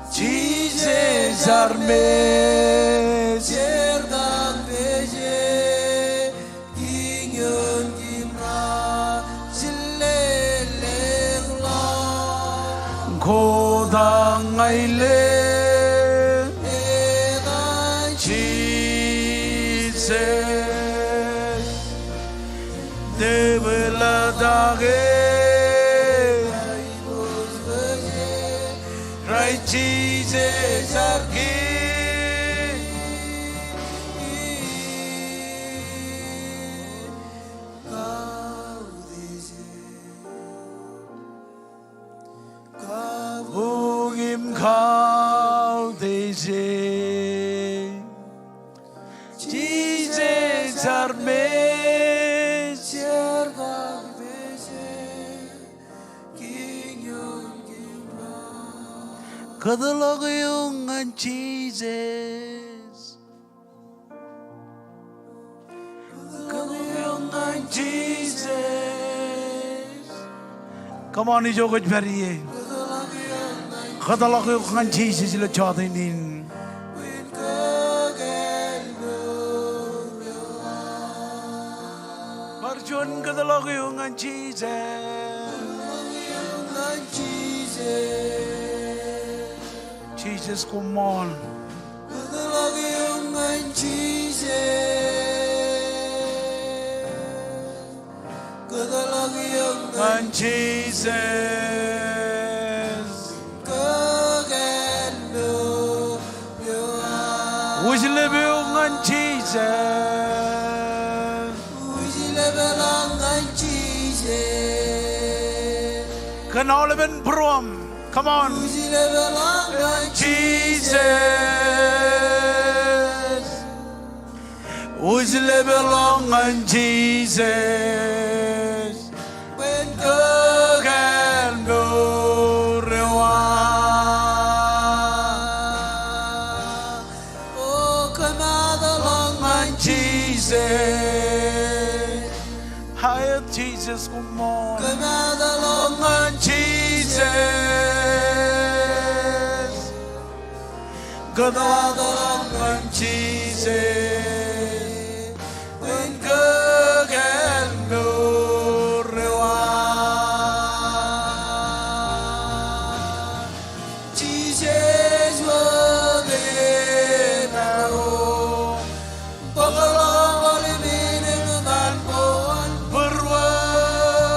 Jesus arme cerdan beje, kinyon kimra silelengla, kodang aile, Jesus. Right, Jesus, our King. Kabungim kau desi, Jesus, our Kadalagayungan Jesus. Kadalagayungan Jesus. Come on, ijo kuch bhariye. Kadalagayungan Jesus lo chaudinin. Barjun kadalagayungan Jesus. Jesus, come on. And Jesus. Who's living on Jesus? Can all of it prom? Come on. Jesus. Who's living long on Jesus? When God can go rewind. Oh, come out along on Jesus. Higher Jesus, come on. Come out along on Jesus. Come out along on Jesus. When God can go rewind. Jesus will be now. Pagkalong alibin ng nanbuan berwag.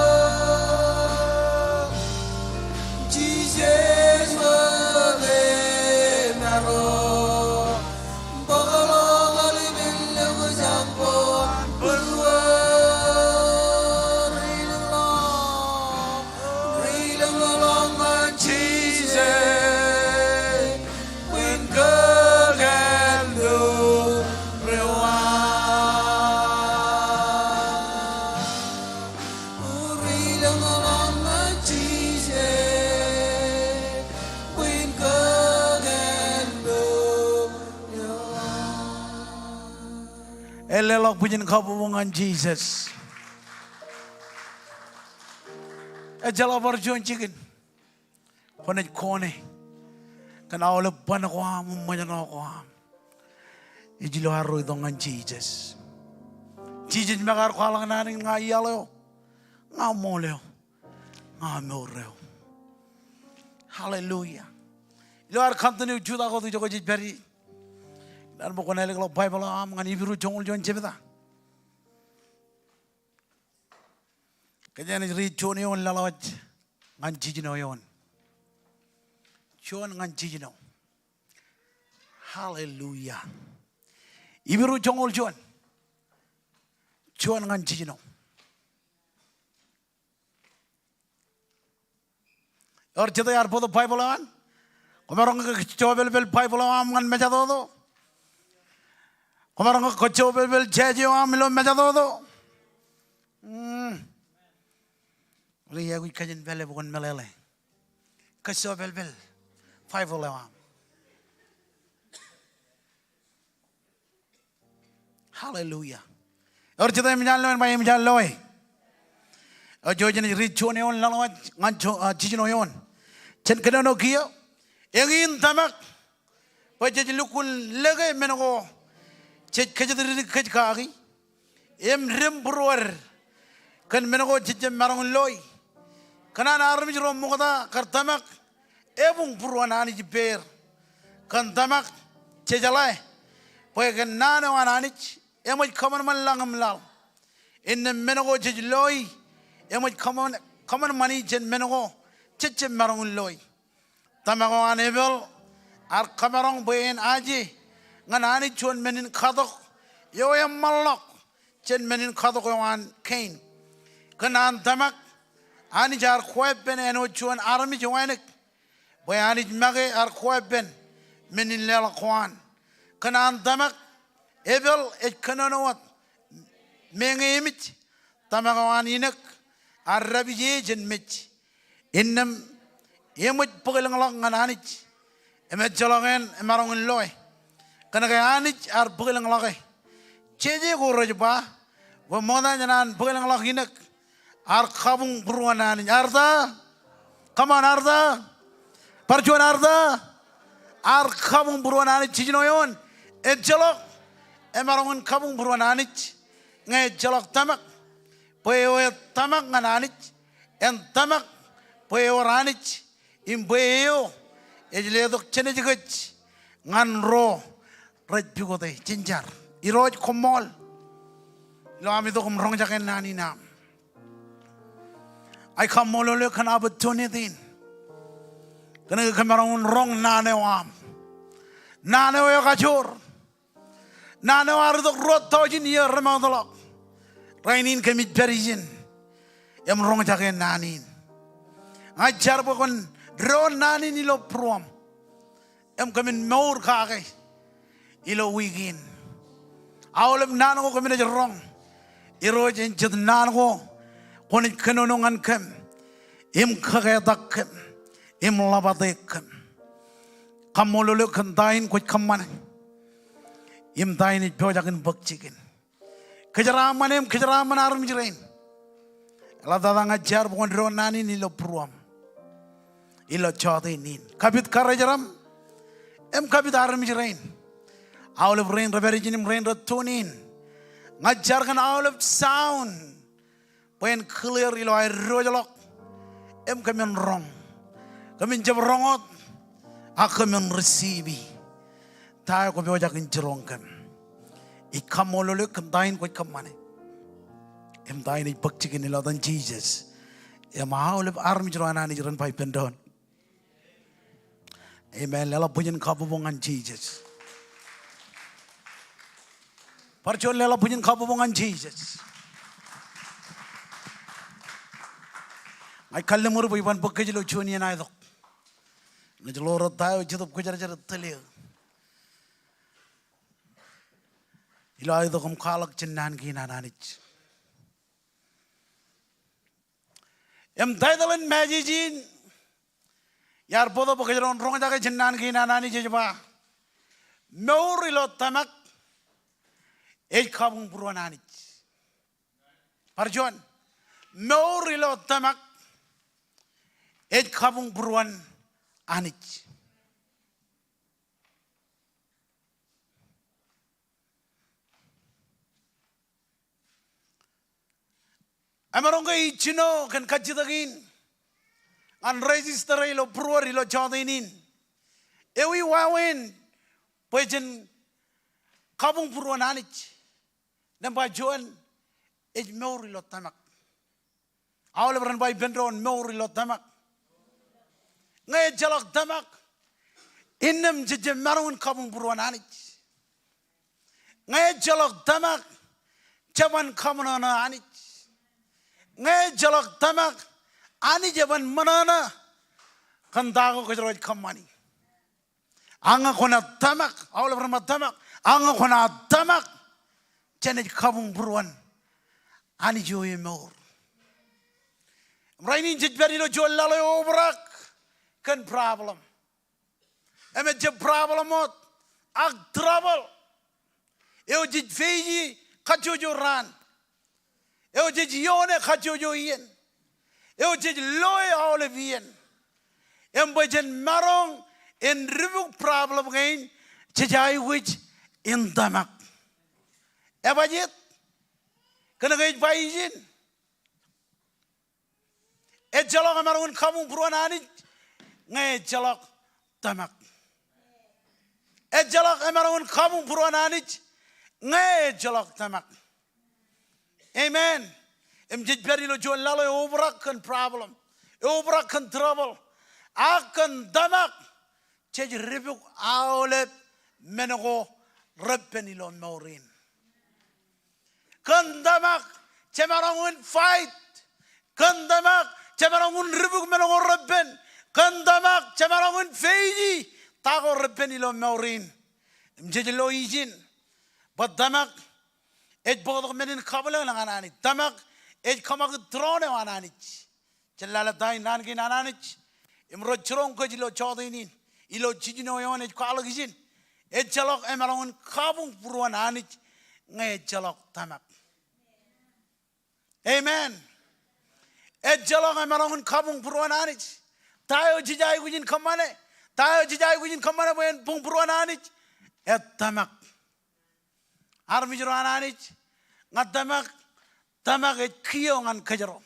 Jesus will be now. Pagkalong alibin ng nanbuan berwag. Rilang long on Jesus. When God can do rewind. Rilang long on Jesus. When God can do rewind. Elelok punya kabungan Jesus. Ejala barjon chicken. Konet kone. Kana ole pan ko am manyan ko am. Ijilo haro idongan Jesus. Jesus magar ko lang naning nga iyalo. Nga moleo. Nga moreo. Hallelujah. Ilo ar khantani juda ko tu jogo jit beri. Dar mo konele ko Bible am ngani biru jongul jon chebeda. Kajani ri choni on lalawaj ngan jijino yon. Chon ngan jijino. Hallelujah. Ibiru jongol jon. Chon ngan jijino. Or cheda yar bodo Bible an. Komarong ka chobel bel Bible am ngan meja do. Komarong ka chobel bel jeje am lo meja do. Riya wi kajen bele bukan melele. Kaso bel bel. Five olewam. Hallelujah. Or cheda mi jallo mai mi jallo e. O jojene richone on lalo ngan jijino yon. Chen kenono kiyo. Engin tamak. Paje lukul lege menogo. Chet kajedri kaj kaagi. Em rem bror. Kan menogo chet marong loy. Kana na armi jero mukada kartamak. Ebung purwanani jiber. Kan tamak cejalai. Poe kan nana wananich. Emoj kaman man langam lal. Inne menogo chet loy. Emoj kaman mani chen menogo. Chet marong loy. Tamago anebel. Ar kamarong boyen aji. Nganani chon menin kadok. Yo em malok. Chen menin kadok yoan kain. Kanan tamak. Ani jar khweben eno chon armi joanek. Boy ani mage ar khweben menin lel khwan. Kanan tamak. Ebel et kananowat. Menge imit. Tamago aninek. Arabi jen mit. Innem yemut pagelang lang ngananich. emet jalogen emarong loy kana kaya anich ar bugilang laki ceje goro jeba wa moda janan bugilang laki nak ar kabung buruanan arda come on arda parjuan arda ar kabung buruanan cijinoyon et jalok emarong kabung buruanan nge jalok tamak poyo tamak ngananich en tamak poyo ranich imboyo ejledok chenejigach ngan ro rajbigote jinjar iroj komol lo amido kum rong jaken nani nam ai kamolo le kana opportunity kana kamarong rong nane wam nane yo kachur nane war dok rot tojin yer ramadolok rainin kemit perijin em rong jaken nani ajar bokon ron nani nilo prom em kamin maur kake ilo wigin awlem nano ko kamin rong iro jen jid nano ko ni kanonongan kem im kake dak im labate kem kamololo kantain ko kamman im tain it bojakin bakchikin kejaraman arum jirain la dadang ajar bokon ron nani nilo prom ilo chode nin kabit karajaram em kabit aram jirain olive rain reverjinim rain ratunin ngajar kan olive sound when clear ilo ay rojalok em kamen rong kamen jab rongot akamen receive tayo ko bioja kin jirong kam ikamololo kandain ko kamane em dain ipakchikin ilo dan Jesus em olive arm jirana ni jiran pai pendon. Amen. Lela punya kabubongan Jesus. Percuma lela punya kabubongan Jesus. Ay kalle muru bukan pakai jelo cuni na itu. Najelo rotai ujitu kujar jar teliu. Ilo itu kum kalak cenan kina nanich. Em taidalan majijin. यार पोदो पकड़ों रोंग जाके जिन्नान की नानी जेजबा मेौरी लो तमक एक खाबुं पुरवान आनिच परजोन मेौरी लो तमक एक खाबुं पुरवान आनिच अमरों के इच्छिनो कन कच्चितकीन an register ilo pruar ilo chadinin ewi wawen pojen kabung pruan anich namba joan ej meuri lo tamak awle bran bay bendron meuri lo tamak ngay jalak tamak innem jeje marun kabung pruan anich ngay jalak tamak jaban kamana anich ngay jalak tamak ani jaban manana kan dago kejroj kamani anga kona tamak awal berma tamak anga kona tamak jenej kabung buruan ani joye mor raini jidbari lo jol lalo obrak kan problem emet je problem ot ag trouble eu jid feiji kajojo ran eu jid yone kajojo yen eu jij loy olivien em bojen marong en ribuk problem gain jai which in damak ebajet kana gay baijin e jalok marong kamu puranani ngai jalok damak e jalok marong kamu puranani ngai jalok damak amen em jij beri lo jol lalo obrak kan problem obrak kan trouble akan damak jej ribuk awlet menego rabbeni lo maurin kan damak cemarangun fight kan damak cemarangun ribuk menego rabben kan damak cemarangun feiji tago rabbeni lo maurin em jej lo izin bad damak ej bodog menin kabala langanani damak ej kamak drone wananich jalala dai nan ki nananich imro chron ko jilo chodinin ilo chijino yon e kwala gijin e jalok emalongun kabung puruan anich nge jalok tamak. Amen. E jalok emalongun kabung puruan anich tayo jijai gujin kamane tayo jijai gujin kamane boyen pung puruan anich e tamak armi jero anich ngatamak tamak e kiyo ngan kajero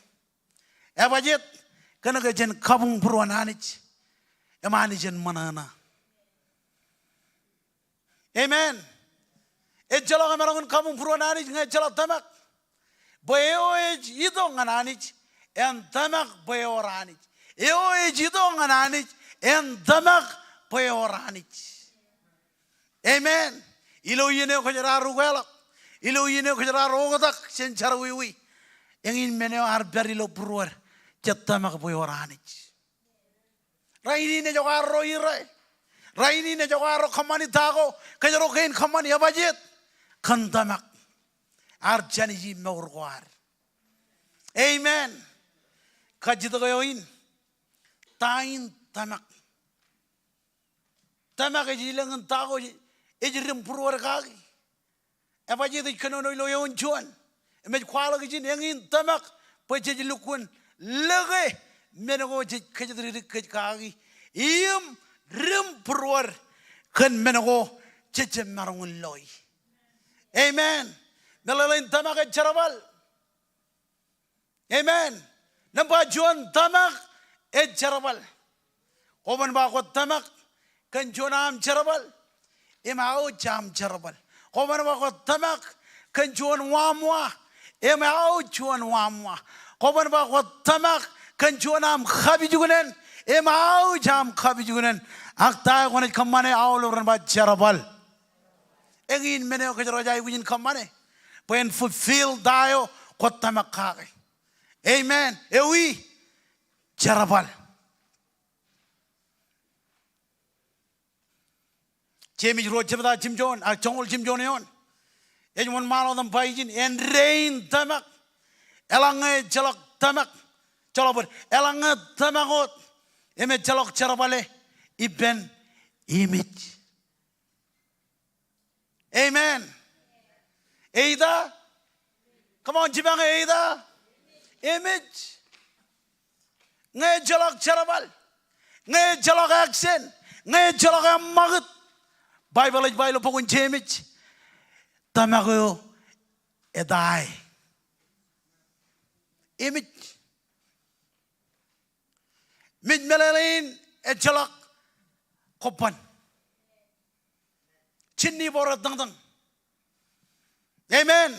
e bajet kana gajen kabung puruan anich e manijen manana. Amen. E jalok emalongun kabung puruan anich nge jalok tamak boyo e idong anich en tamak boyo ranich eo e jidong anich en tamak boyo ranich. Amen. Ilo yene ko jara rugela ilo yene ko jara rogodak sen charawi engin meneo ar berilo pruar jatamak boyo ranich. Raini ne jogaro ire raini ne jogaro khamani tago kajaro kain khamani abajet kantamak ar janiji meurgoar. Amen. Kajitogoyin tain tamak tamak ejilangan tago ejirim purwar kagi abajet ikanono loyon chuan emet kwala gijin engin tamak pejilukun lege menago kajidri kagi im rim purwar kan menago cecem marungun loy. Amen. Nalalain tamak e charabal. Amen. Nampak juan tamak e charabal. Koman ba ko tamak kan juanam charabal. Emau jam charabal. Koman ba ko tamak kan juan wamwa. Emau juan wamwa. Koman ba ko tamak kan juanam khabi jugunen. Emau jam khabi jugunen. Akta ko ne kamane awloran ba charabal. Engin meneo ko jaro jai wujin kamane. When fulfill dayo kota makake. Amen. Ewi jarabal. Jemi ro jemda jimjon ak jongol jimjon yon. Ejmon malo dam baijin en rain tamak. Elange jalok tamak. Jalobur elange tamakot. Eme jalok jarabale iben image. Amen. Eida, come on, Jibang Eida, image. Ngay jalak charabal, ngay jalak accent, ngay jalak magat. Bible pokun image. Tamago edai. Image. Mid melalin e jalak kopan. Chinni borat dang dang. Amen.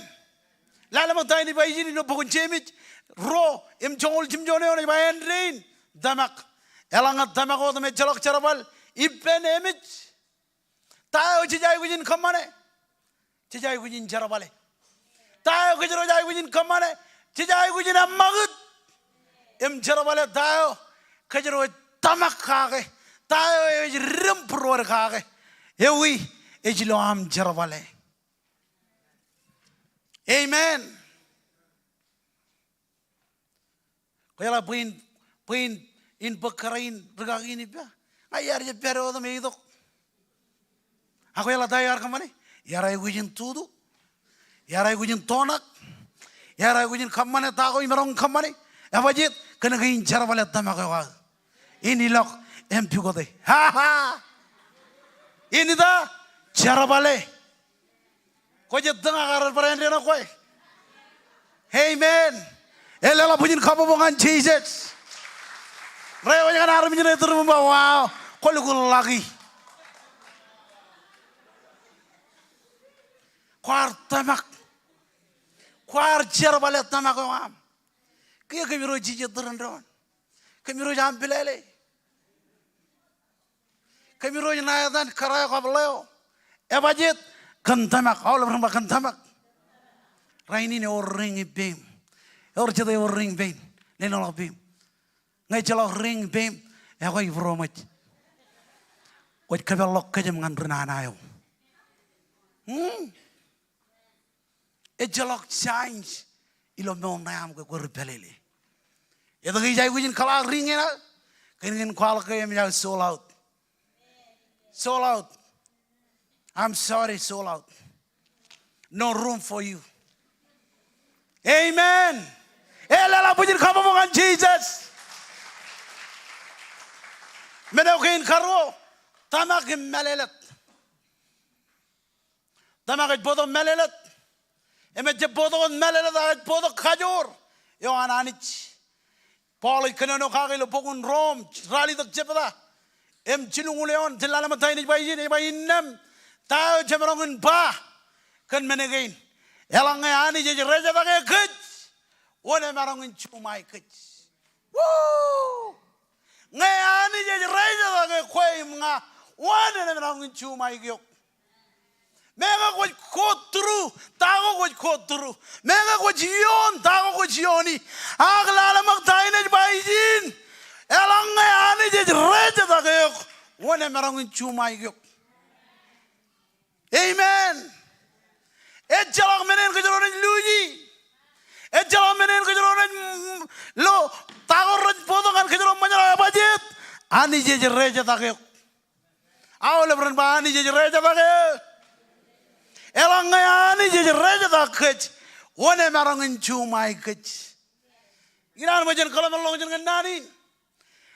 Lala magtayo ni Baijin no pokun chemit ro im jongol jimjone on bayan rain damak elangat damak o me jalok charabal ipen emit tayo jijay gujin kamane jijay gujin charabale tayo gujiro jay gujin kamane jijay gujin amagut im charabale tayo gujiro damak kage tayo rim purwar kage ewi ejilo am charabale. Amen. Kaya puin in pagkarain regagin iba. Ayar je pero dam idok. Ako yala tayar kamane. Yaray gujin tudo. Yaray gujin tonak. Yaray gujin kamane tako imarong kamane. Abajit kanagain charavalet tamakawa. Inilok empugote. Ha ha. Inida charavale. Kau jadi tengah karar perayaan dia nak kau. Amen. Elela punya kabobangan Jesus. Raya jangan harus menjadi termbawa. Kau lugu lagi. Kuar tamak. Kuar cer balik tamak kau am. Kaya kemiro Jesus terendon. Kemiro jam pelele. Kemiro jenayatan karaya kau beleo. Ebajit. Kantamak, all of them kantamak. Raini ne ring beam. Or jade ring beam. Lenol beam. Ngay jalo ring beam. Ako ibromat. Wat kabelok kajem ngan renanayo. E jalok change. Ilo mon nam ko repelele. Ito kay jay kujin kala ring ina. Kainin kwala kay mi soul out. Sold out. I'm sorry, sold out. No room for you. Amen. Elala pujin kapamongan Jesus. Menaukin karo. Tamakin melelet. Tamakin bodo melelet. Emet bodo melelet. Aget bodo kajor. Yo ananich. Paul ikanono kagilo pokun Rome. Rally tak cepeda. Em chilunguleon. Tilala matay ni bayin. Bayin nem. Tayo cemerongin ba. Kan menagain. Elang ani jadi raja tak kej. Wane marongin cumai kej. Woo. Ngayani jadi raja tak koi mga. Wane marongin cumai gyok. Mega kuat kotru, tago kuat kotru. Mega kuat jion, tago kuat jioni. Aglala magtayin na bayin. Elang ngayani jadi raja tak gyok. Wane marongin cumai gyok. Amen. Jalak menen kejeronan luji. Jalak menen kejeronan lo tago raj potongan kejeron menyala budget. Ani jadi raja tak gyok. Awal beran ba ani jadi raja tak gyok. Elang ngayani jadi raja tak kej. Wane marongin cumai kej. Iran majan kalau melong jangan nani.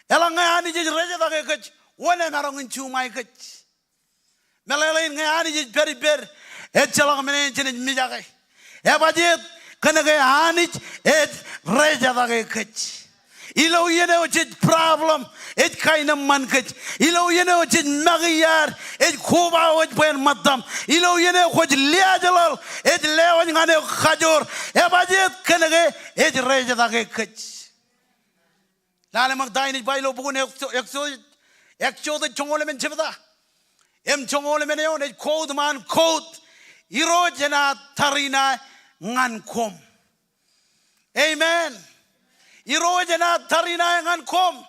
Elang ngayani jadi raja tak kej. Wane marongin cumai kej. Melelain ngayani jadi beri-ber. Jalak menen jadi mijakai. Budget kena ngayani raja tak kej. Ilo yene ojit problem. Kaina man kej. Ilo yene ojit magiyar. Kuba oj pen matam. Ilo yene oj liajalal. Lewan ngane khajor. Budget kena raja tak kej. Lalu magdain bailo bukan ekso de chongole men cepeda. Chongole men yon code man code. Iro jena tarina ngankom. Amen. Iro jena tarina ngankom.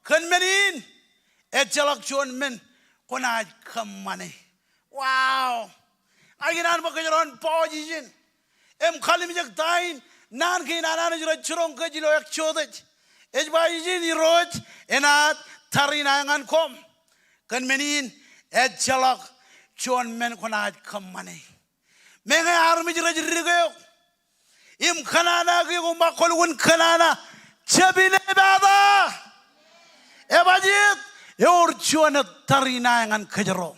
Kan menin jalak chuan men kona kamane. Wow. Aginan bakajaran pojijin. Khalim jak dain nan ke nanan jura churong ke jilo ek chodej. Bajijin iroj enat tarina ngankom. Kan menin jalak chuan men kona kamane. Mengai armi jira jirigo. Kanana ke umakolun kanana. Chabine bada. Ebajit. Yor chuan tarina ngan kajero.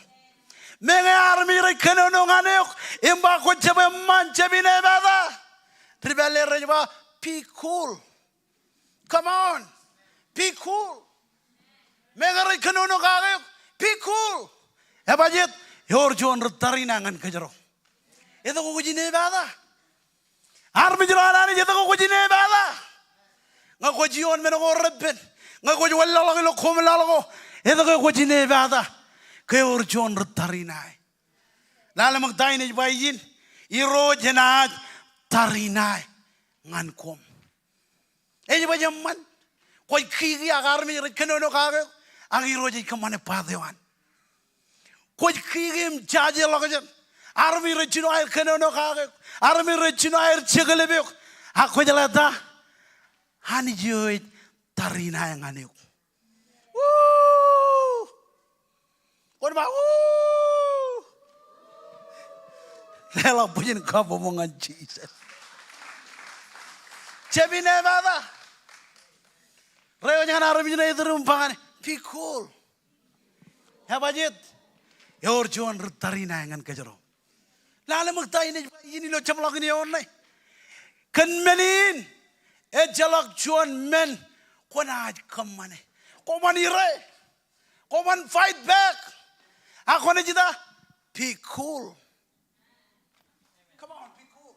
Mengai armi jira kanono nganeok. Imbako chabe man chabine bada. Tribale rejba. Be cool. Come on. Be cool. Mengai kanono nganeok. Be cool. Ebajit. Yor chuan tarina ngan kajero. Itu kau kujine bada. Armi jurana ni itu kau kujine bada. Nggak kau jion menengok rebben. Nggak kau jual lalu lo kom lalu. Itu kau kujine bada. Kau urjuan tarinai. Lalu magdain ni bayin. Iro jenat tarinai ngankom. Ini bajaman. Kau kiri agar mi rekenono kagak. Angiro jadi kemana padewan. Kau kiri jaje lagajan. Armi rechino air kenono kagak. Armi rechino air cegelebek. Aku jalata. Hani joy tarina yang aneh. Korban. Lela punya kamu omongan Jesus. Cebine bada. Reo jangan armi jina itu rumpangan. Be cool. Ya budget. Yor juan tarina yang kejero. Lalu magtayin ini lo camlak ini online. Kan menin, jalak juan men, kau nak kemana? Kau manire, kau man fight back. Aku ni jeda, be cool. Come on, be cool.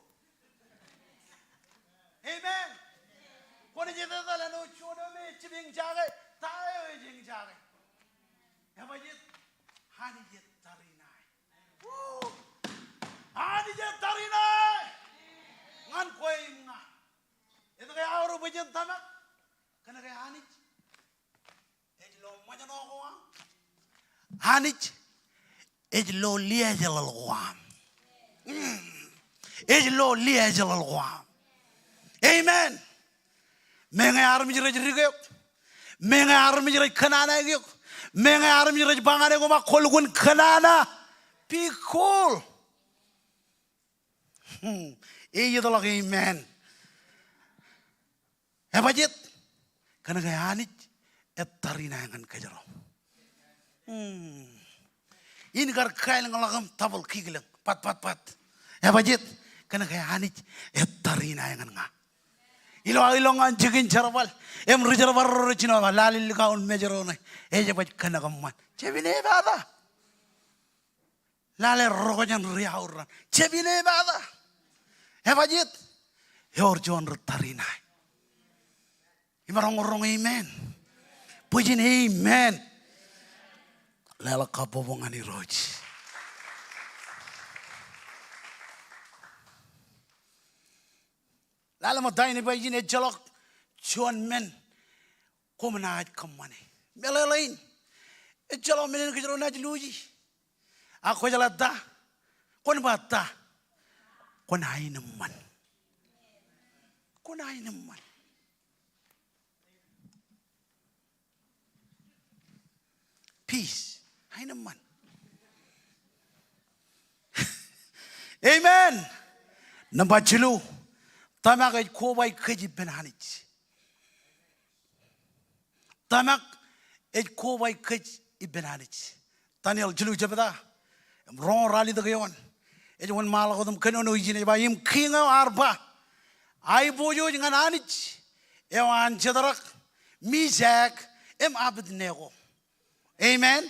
Amen. Kau ni jeda dalam no juan me cibing jaga, tayo cibing jaga. Ya bajit, hani jeda tarinai. Ani jadi tarina, ngan koi mga. Itu kayak orang bajet tamak, kena kayak Hanich. Ejlo macam apa orang? Hanich, ejlo liya jalal orang. Ejlo liya jalal orang. Amen. Mengai armi jerai jerai gayok, mengai armi jerai kanana gayok, Mengai armi raj bangane ko makolgun kanana. Be cool. Iya tolak amen. Bajit. Karena kaya anit tarina yang kan kajaro. Ini kar kail ngalakam tabel kigilang pat. Bajit. Karena kaya anit tarina yang kan nga. Ilong anjingin charwal. Reservoir rojino lalil kaun mejero na. Bajit kana kaman. Cebine bada. Lale rokojan riauran. Cebine bada. Bajit. Jorjon tarina. Imarong amen. Pujin amen. Lala kapobongan ni Roj. Lala matay ni pujin jalok chuan men. Kumanahit kamane. Melalain. Jalok men kejaro na jeluji. Ako jalada. Kun bata. Kun hay naman. Kun hay naman. Peace. Hay naman. Amen. Nambajulu. Tamak ay kubay kaji benhanich. Tamak ay kubay kaji benhanich. Taniel julu jabada. Rong rally the gayon. Ejuan malako dum kanono ijine ba im kinga arba. Ay bojo dengan anich. Ewan jadarak. Mizak. Abednego. Amen.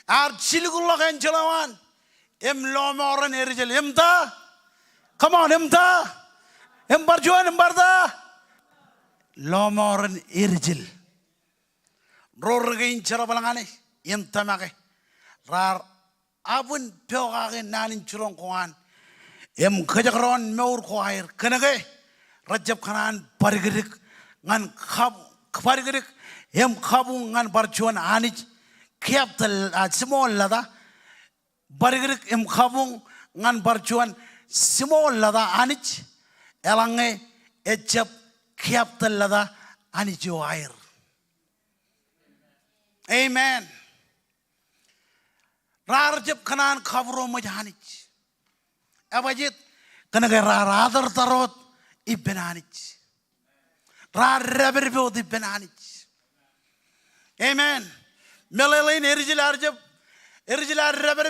Ar chilgulla kan jalawan. Lomoran erijel emda. Come on emda. Barjuan barda. Lomoran erijel. Rorgain charabalangane. Tamake. Rar abun peogage nanin churong koan. Kajakron meur koair. Kanage. Rajab kanan parigirik ngan parigirik. Kabung ngan barjuan anij. Kiaptel small lada barigrik kabung ngan barjuan small lada anich elange ejap kiaptel lada anijo air. Amen. Rarjab kanan kaburo majanich. Abajit kanaga radar tarot ibenanich. Rar reberbod ibenanich. Amen. Melalain erijil arjab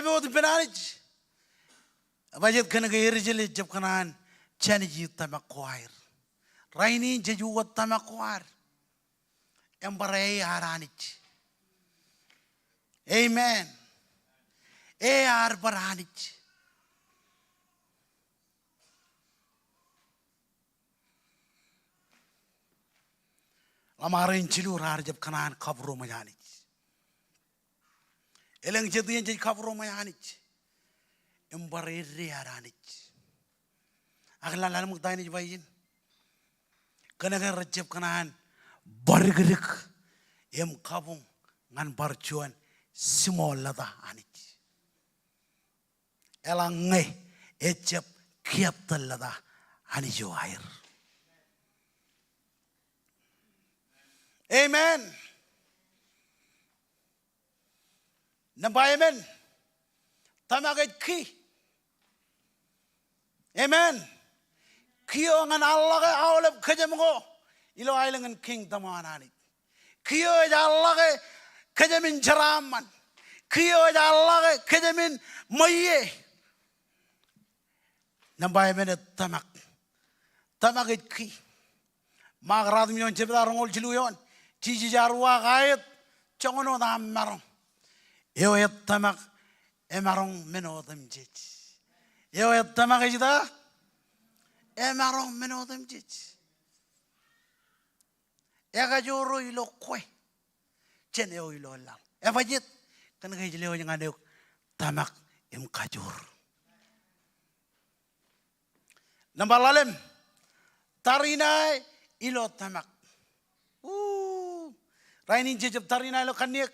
bod benanich. Abajit kanaga erijil jab kanan chaniji tamakoir. Raini jejuwat tamakoir. Embarai aranich. Amen. Ar baranich. Lamarin chilur arjab kanan kabro majanich. Eleng jadian jadi kabro mayanich. Embarere aranich. Aklan lalu muktain jbayin. Kanaga rajab kanan bargerik. Kabung ngan barjuan small lada anich. Elange ejab kiaptal lada anijo air. Amen. Nampak amen. Tamagat ki. Amen. Kiyo ngan Allah ke awalap kejam ko. Ilo ailangan king tamanani. Kiyo Allah ke kejamin jaraman. Kiyo Allah ke kejamin maye. Nampak amen tamak. Tamagat ki. Magradum yon cebda rongol ciluyon. Cici jarwa kait. Congono namarong. Yo tamak emarong menodem jej. Yo tamak ejda emarong menodem jej. Ega joro ilo kwe. Chen yo ilo lang. Bajit kan kay jileo yang aduk tamak kajur. Nambalalem tarinay ilo tamak. Rainin jejab tarinay ilo kaniek.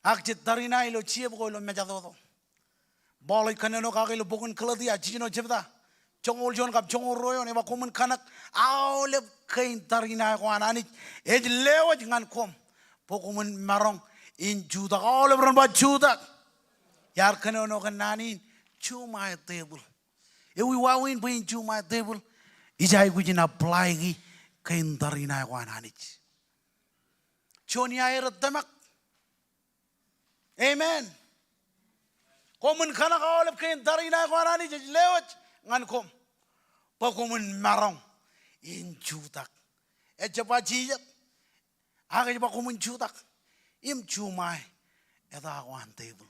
Akjit tarina ilo ciep ko ilo mejadodo. Boleh kaneno kagilo bukan keladi ajino jebda. Congol jon kap congol royo ne bakumen kanak awlep kain tarina ko anani. Ej lewa jangan kom. Pokumun marong in Judah all over about Judah. Yar kanono kananin chuma table. E we wawin po in chuma table. Ijay ko jina apply gi kain darina ko ananich. Choni ay ratamak. Amen. Komun kana ka olap kain darina ko ananich lewat ngan kom. Pokumun marong in Judah. E japa jiyat. Aga japa komun Judah. Im chumay eda ko an table.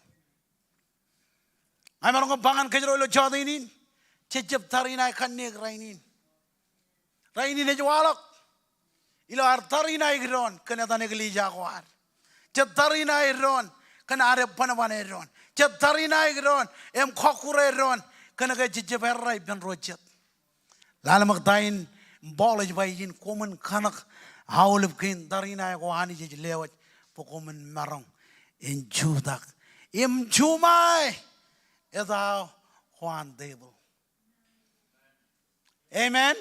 Ay marong bangan kajro lo chadinin. Chechep tarina kannek rainin. Rainin ejwalak. Ilo ar tarina igron kana tane glija ko ar. Chet tarina igron kana are panawan igron. Chet tarina igron em khokure igron kana ke chechep herrai ben rochet. Lalam tain bolej bayin komun kanak haulib kin tarina ko ani je lewat pokomen marong in Judah. Im chumay eda Juan table. Amen.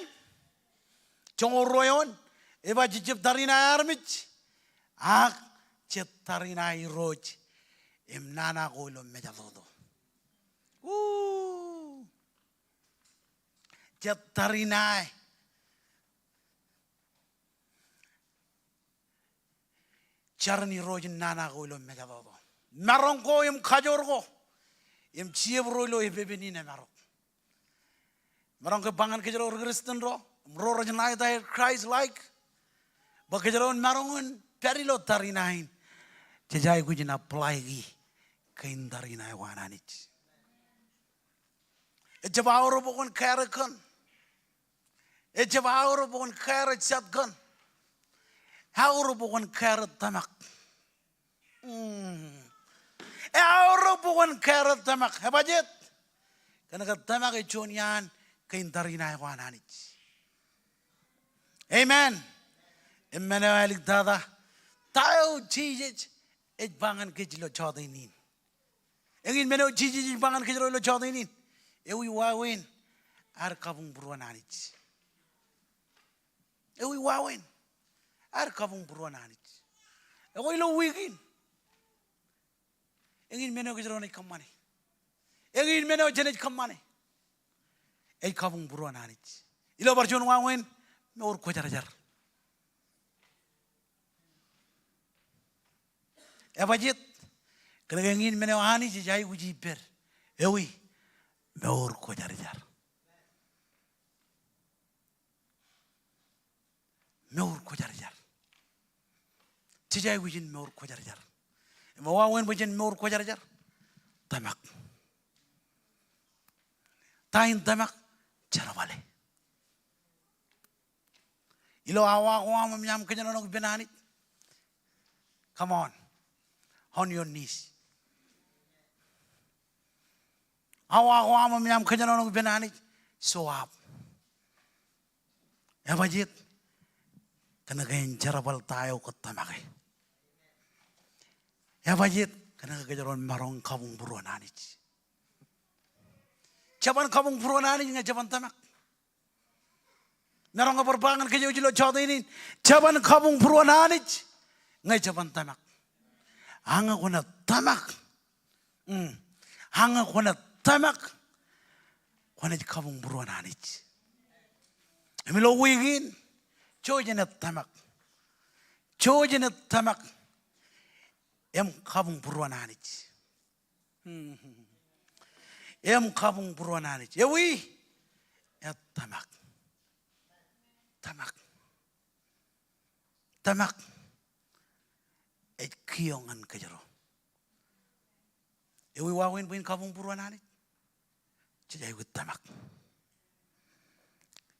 Chongoroyon eba jijib tarina armich ak chet tarina iroj im nana ko lo mejadodo. Chet tarina charni roj nana ko lo mejadodo. Marong ko im kajorgo im chiebro lo ebebenine marong. Marong ke bangan ke jero Kristen ro ro rajnai dai Christ like ba ke jero marongun perilo tarinain jejai ku jina apply gi kain tarinai wananich e jabawro bokon karakan e jabawro bokon karat satkan hawro bokon karat tamak e hawro bokon karat tamak habajet kana ka tamak e chonian kain tarinai wananich. Amen. Emmanuel dada tayo Jesus et bangan kejilo chadinin. Engin meno Jesus bangan kejilo lo chadinin. Ewi wawin ar kabung buruananich. Ewi wawin ar kabung buruananich. Ewi lo wigin. Engin meno kejilo ni kamane. Engin meno jenet kamane. Ei kabung buruananich. Ilo barjon wawin Meur ko jar. Ebajit kena ngin menewani jai uji ber. Ewi meur ko jar. Meur ko jar. Jai uji meur ko jar. Mawawen bujen meur ko jar. Tamak. Tain tamak jarawale. Ilo awa ko mamyam kanya no benani. Come on your knees. Awa ko mamyam kanya no benani. So up. Ebajit kana kain jarabal tayo ko tamake. Ebajit kana kajaron marong kabung buruanani. Jaban kabung buruanani nga jaban tamak. Narong berbangan ke jilo chadinin jaban kabung buruananich ngai jaban tamak hanga kona tamak hanga kona tamak kona kabung buruananich emilo wigin chojena tamak em kabung buruananich em kabung buruananich ewi et tamak et kiongan kajero ewi wawin buin kabung buruanani jai wit tamak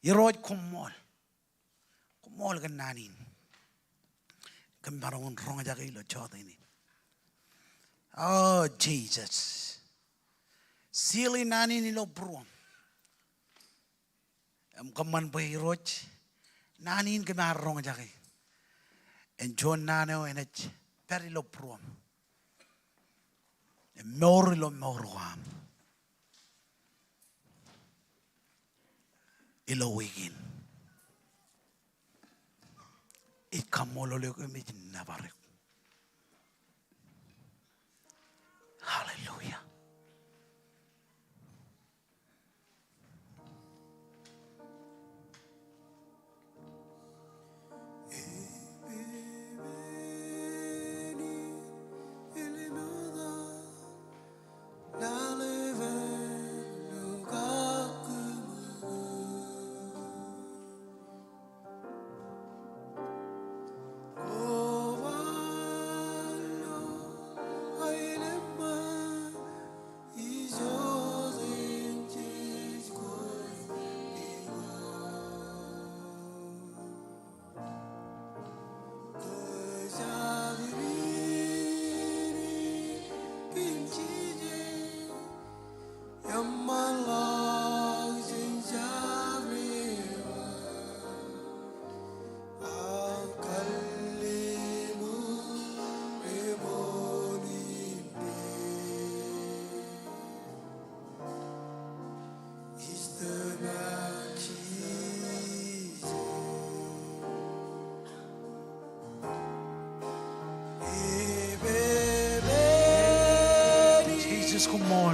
iroj kumol kan nanin kambaron ronga jagai lo chodini. Oh Jesus sili nanin ilo bruam am kaman boy roj nanin kemarong jagai en John nano en ech perilo pruam en morilo morwam ilo wigin ikamolo le ko mi nabarek Jesus kumol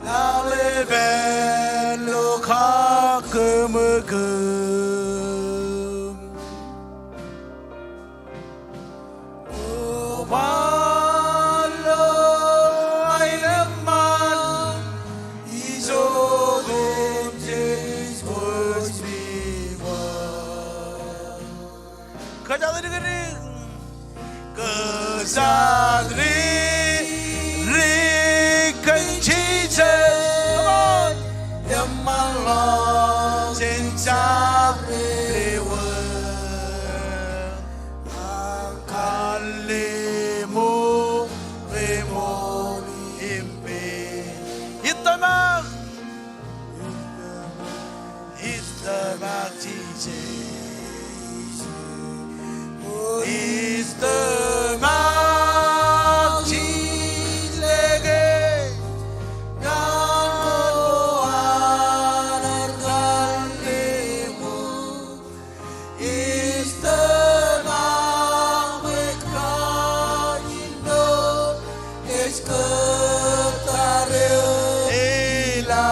lale bello kakumugum obalo aileman izogum Jesus biwa kajadari gani Kazadri Rikan Jesus Come on Yamala Sinjab Dewa Akalimu Remo Impe Itamak Jesus is the mountain lege Nanoan Argalemu is the Namekanindo Eskatare Ela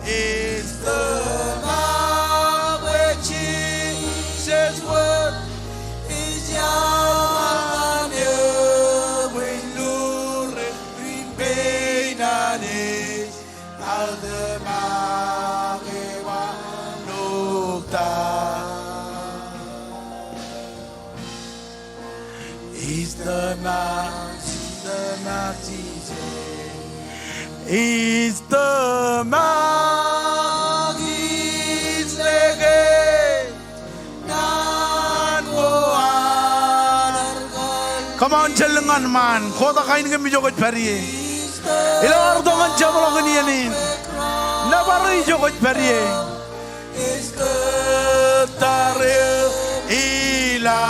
is the Jesus word is Yahweh when Lord repaynanis al the Magewa Nukta is the Mount Jesus is the Mount is legate Come on, jalangan man. Kota kain kami jogot pariye. Ilang araw dongan jamlo kaniyanin. Nabari jogot pariye. Iskatare ila.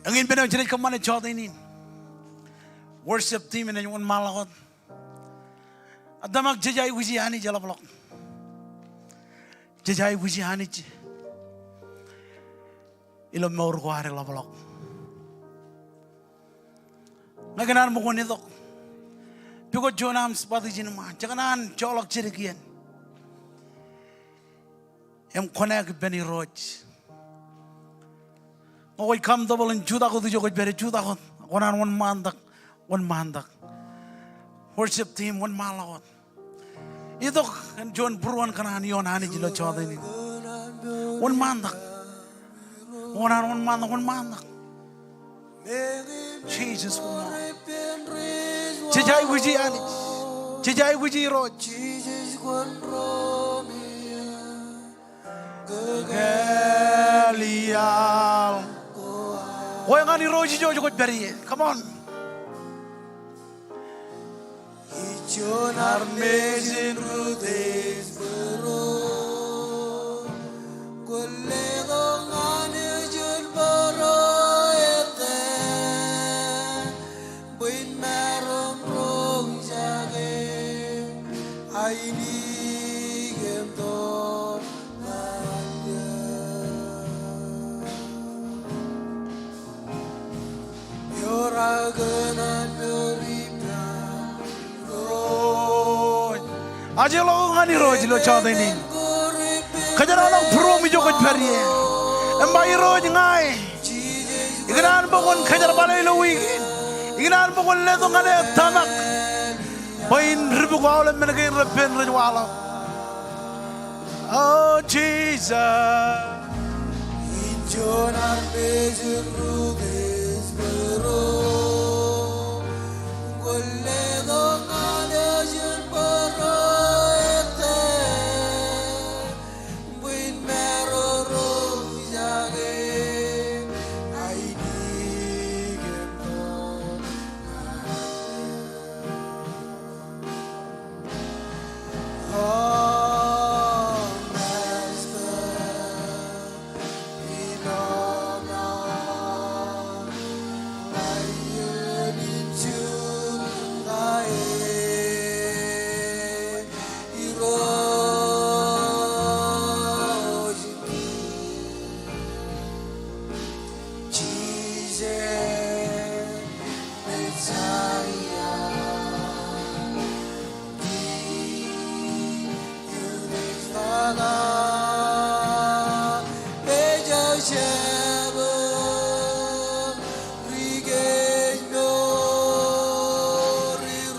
Ang inbinaw dyan ay kamana Jordanin. Worship team na yung malakot. At damag jajay wujihani jalablok. Jajay wujihani ilom maur ko hari lablok. Naganan mo ko nito. Pigot jonam spati jinuma. Jaganan jolok jirikian. Em konek beni roj. Oy kam double in juda ko dijo ko bere juda ko. Konan one mandak. Worship team one malakot. Ito kan John Bruan kanan yon hani jilo choda ini. One mandak. Konan one mandak. Jesus ko. Jajai wuji ani. Jajai wuji roj. Jesus kon Galial. Why ngani roji jojo ko beriye? Come on. Ijon armezin rudes bro. Kollego ngani jul bro ete. Buin marom rong jage. Aini gemto. Aja lo ngani roj lo chada ini. Kajar anak pro mi jogot periye. Embai roj ngai. Igran bangun kajar balai lo wigin. Igran bangun le to ngane tamak. Bain ribu kawal menegin repen roj wala. Oh Jesus. Injonar bezir rudes bero. Kollego ngane jir bero.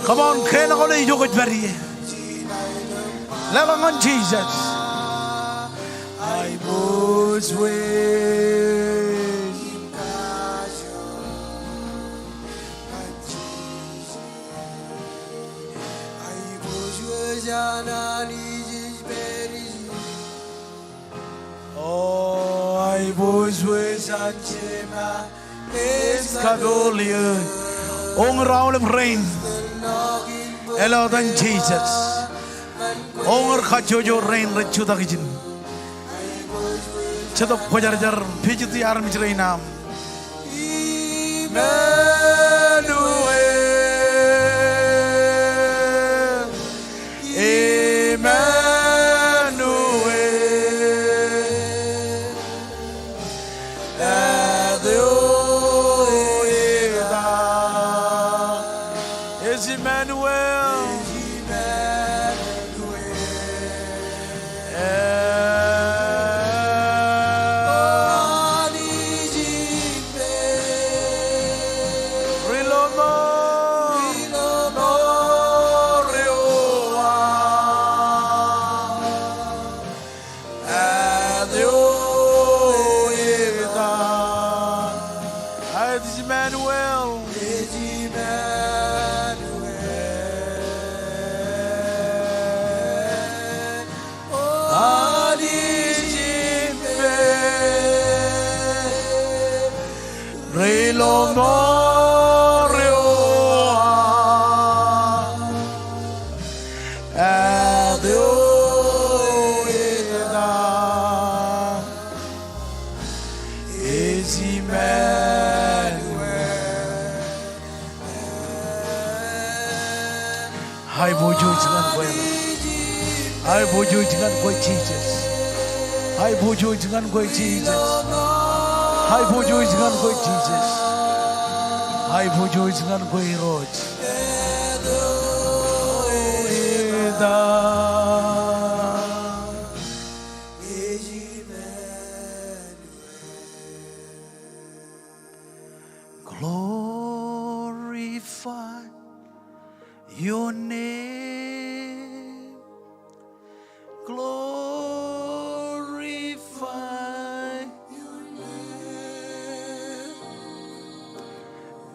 Come on, kena ko na iyokot bari. Lalangan Jesus. I was with Oh, I was with Sanchema Escadolian. On round of rain. Hello, then Jesus. On Kajojo rain, Rachudagin. Chadok Pojar, Pijiti Army Trainam. I bojo jangan koi Jesus. I bojo jangan koi Jesus. I bojo jangan koi Jesus. I bojo jangan koi Roj. Glorify your name, glorify your name,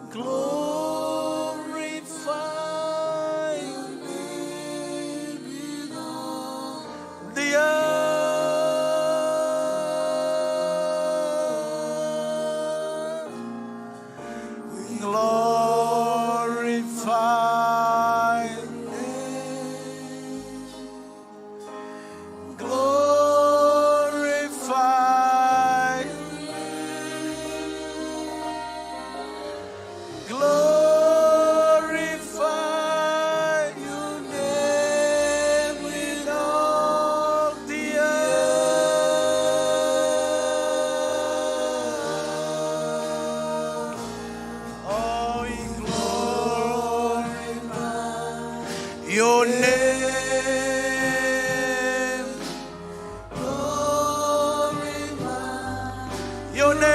glorify your name in all the earth. Glorify your name, glorify your name,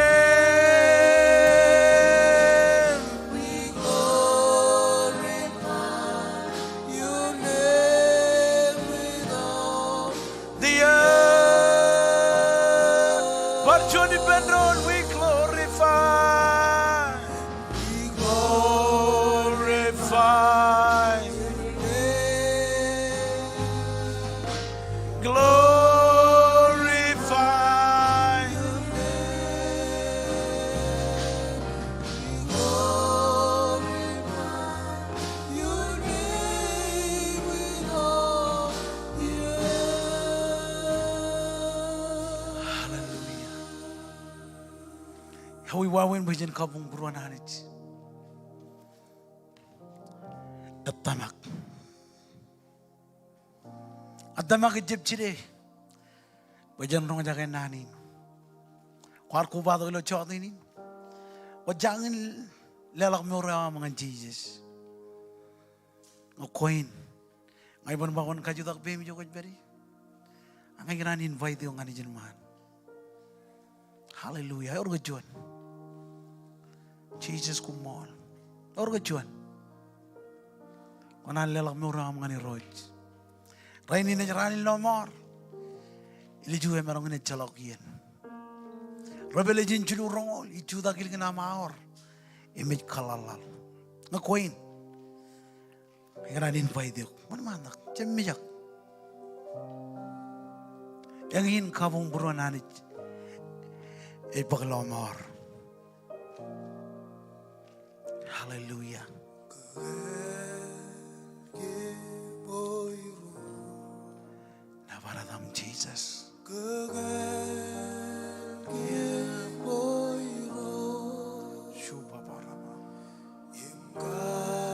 we glorify your name with all the earth. But Johnny Benron, we glorify, glorify your name, glorify your name with all the earth. Hallelujah. How we wawin bhajan kabung buruan hanich. Tamak. Adamak ijib chire. Bajan rong jaga nani. Kuar kubado ilo chot ini. Wajangin lelak mura mangan Jesus. Ngokoin. Ngai bon bangun kaju tak bem jo koj beri. Angai gran invite yung ngani jenman. Hallelujah. Or kejuan. Jesus kumol. Or kejuan. Wanan lelak murang mengani roj. Raini na jarani lomor. Ili juwe merong ini calokian. Rebele jin chulu rongol. Ichu dakil kena maor. Image kalalal. Ngakoin. Ngaranin pa idiok. Mana manak. Cemijak. Yang ingin kabung buruan anit. Ipaglomor. Hallelujah. Nabaradam Jesus. Shuba barama.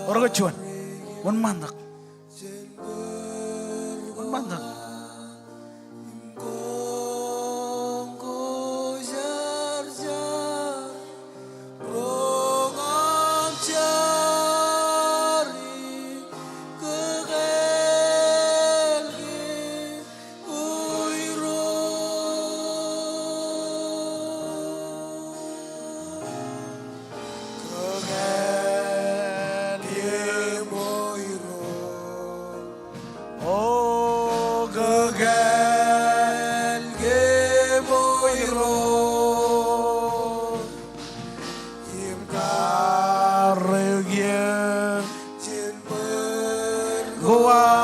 Orang kecuan. Wan mandak. Wan mandak. Oh, gagal geboiro. Im karegen jen bergoa.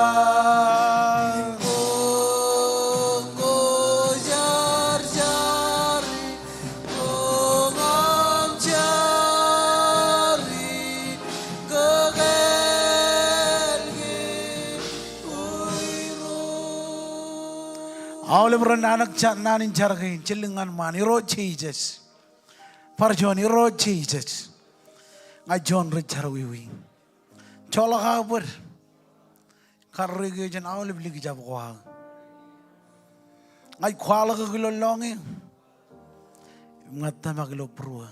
Awal beranak nanin jargain cilingan man iro Jesus. Parjon iro Jesus. Ngajon rejarwiwi. Cola kabur. Karrege jan awal beli kijab kuah. Ngai kuala ke kilo longi. Ngata makilo perua.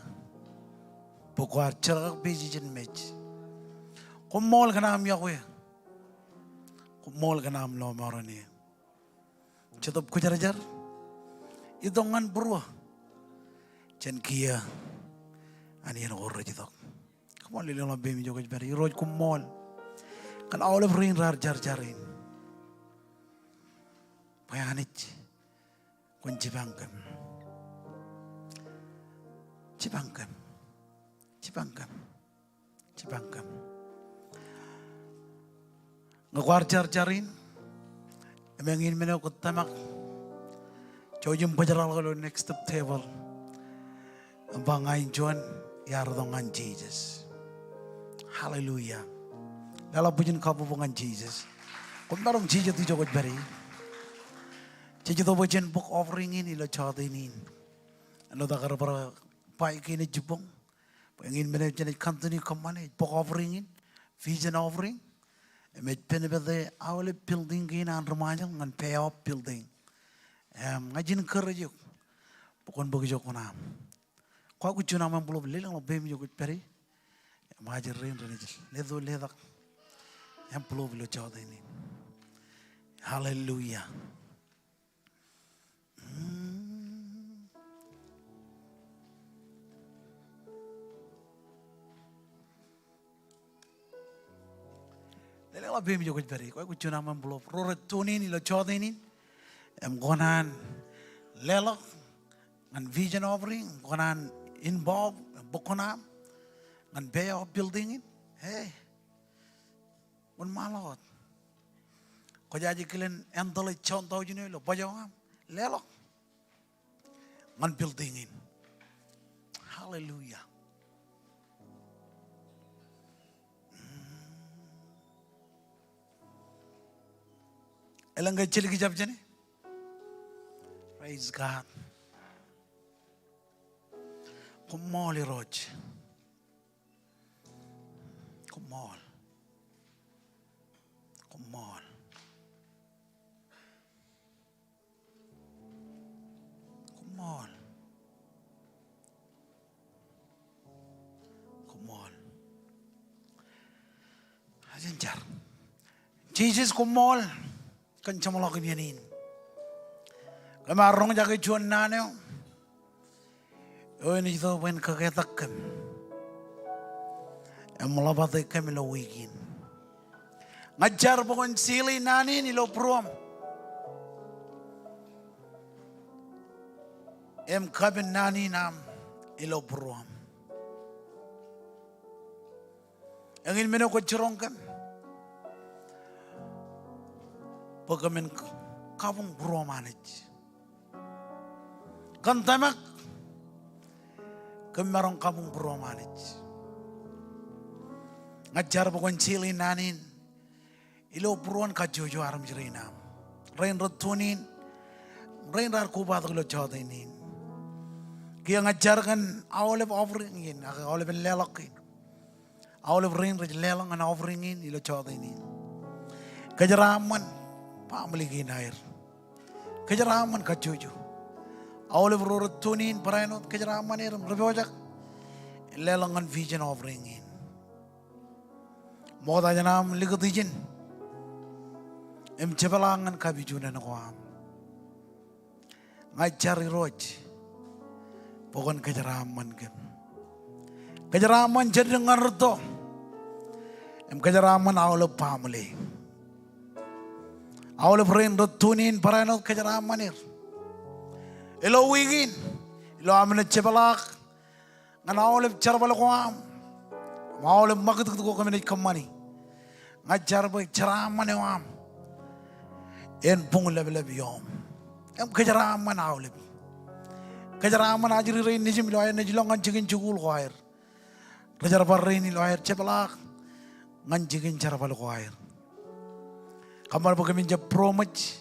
Pokok cerak biji jan mej. Kumol kenam ya kue. Kumol kenam lo marani. Cukup kujar-jar, hitungan berua, jen kia, ani yang orang itu, kamu lihat orang bemi juga jadi roj kumol, kan awalnya bering jar-jarin, bayanit, kunci bangkam, cibangkam, ngakuar jar-jarin. Emangin mana aku tamak, jauh berjalan kalau next step table, bangain John, ya rodongan Jesus, Hallelujah. Dalam pujian kapu bangan Jesus, kau dorong Jesus itu jauh beri, Jesus itu pujian book offering ini lo cawat ini, lo tak ada para baik ini jubong, emangin mana jenis kantuni kemana, book offering ini, vision offering. Met penebede awal building gini an rumahnya ngan pay off building. Ngajin kerja, bukan bagi joko nam. Kau aku cuma nama belum beli, lang lebih menjadi peri. Majer rain renjil, ledo ledak. Yang belum beli jauh ini. Hallelujah. Lelak bemi juga beri, kau aku cuma nama belum. Rorat tuni ni lo jauh ini. Gonan lelak, ngan vision offering, gonan involve, bukanam, ngan pay off building ini. Hey, un malot. Kau jadi kalian entole contoh jenis lo, bajang lelak, ngan building ini. Hallelujah. Elang kecil kijab jane. Praise God. Kumol iroj. Kumol. Kumol. Kumol. Kumol. Ajenjar. Jesus kumol. Kencam lagi bianin. Kemarong jaga juan nane, Oh ini itu wen kagetakkan. Melabatai kami lo wigin. Ngajar pokon sili nani ni lo prom. Kabin nani nam ilo prom. Angin meno ko cerongkan. Pagamin kabung prom anaj. Kan tamak kami marong kabung prom anaj. Ngajar pokon sili nanin ilo pruan ka jojo aram jerinam rain rotunin rain rar kubat lo chadainin kia ngajar kan awalep offering in awalep lelakin awalep rain raj lelang an offering in ilo chadainin kajaraman pamli ginair kajaraman ka jojo awalep rotunin parainot kajaraman eram rebojak lelang an vision offering in moda janam ligatijin cebalangan kabijunan kuam ngajari roj pokon kejaraman kem kejaraman jadi dengar to kejaraman awal pamle awal peren rotunin paranot kejaraman ilo wigin ilo amne cebalak ngan awal cerbal kuam awal magat ko kami kamani ngajar baik ceraman kuam en pung lebe yom kejaraman awleb kejaraman ajri rein nijim lo ay nijilong ngan jigin jugul khair kejar par rein lo air cepelak ngan jigin cara bal khair kamar bagamin je promach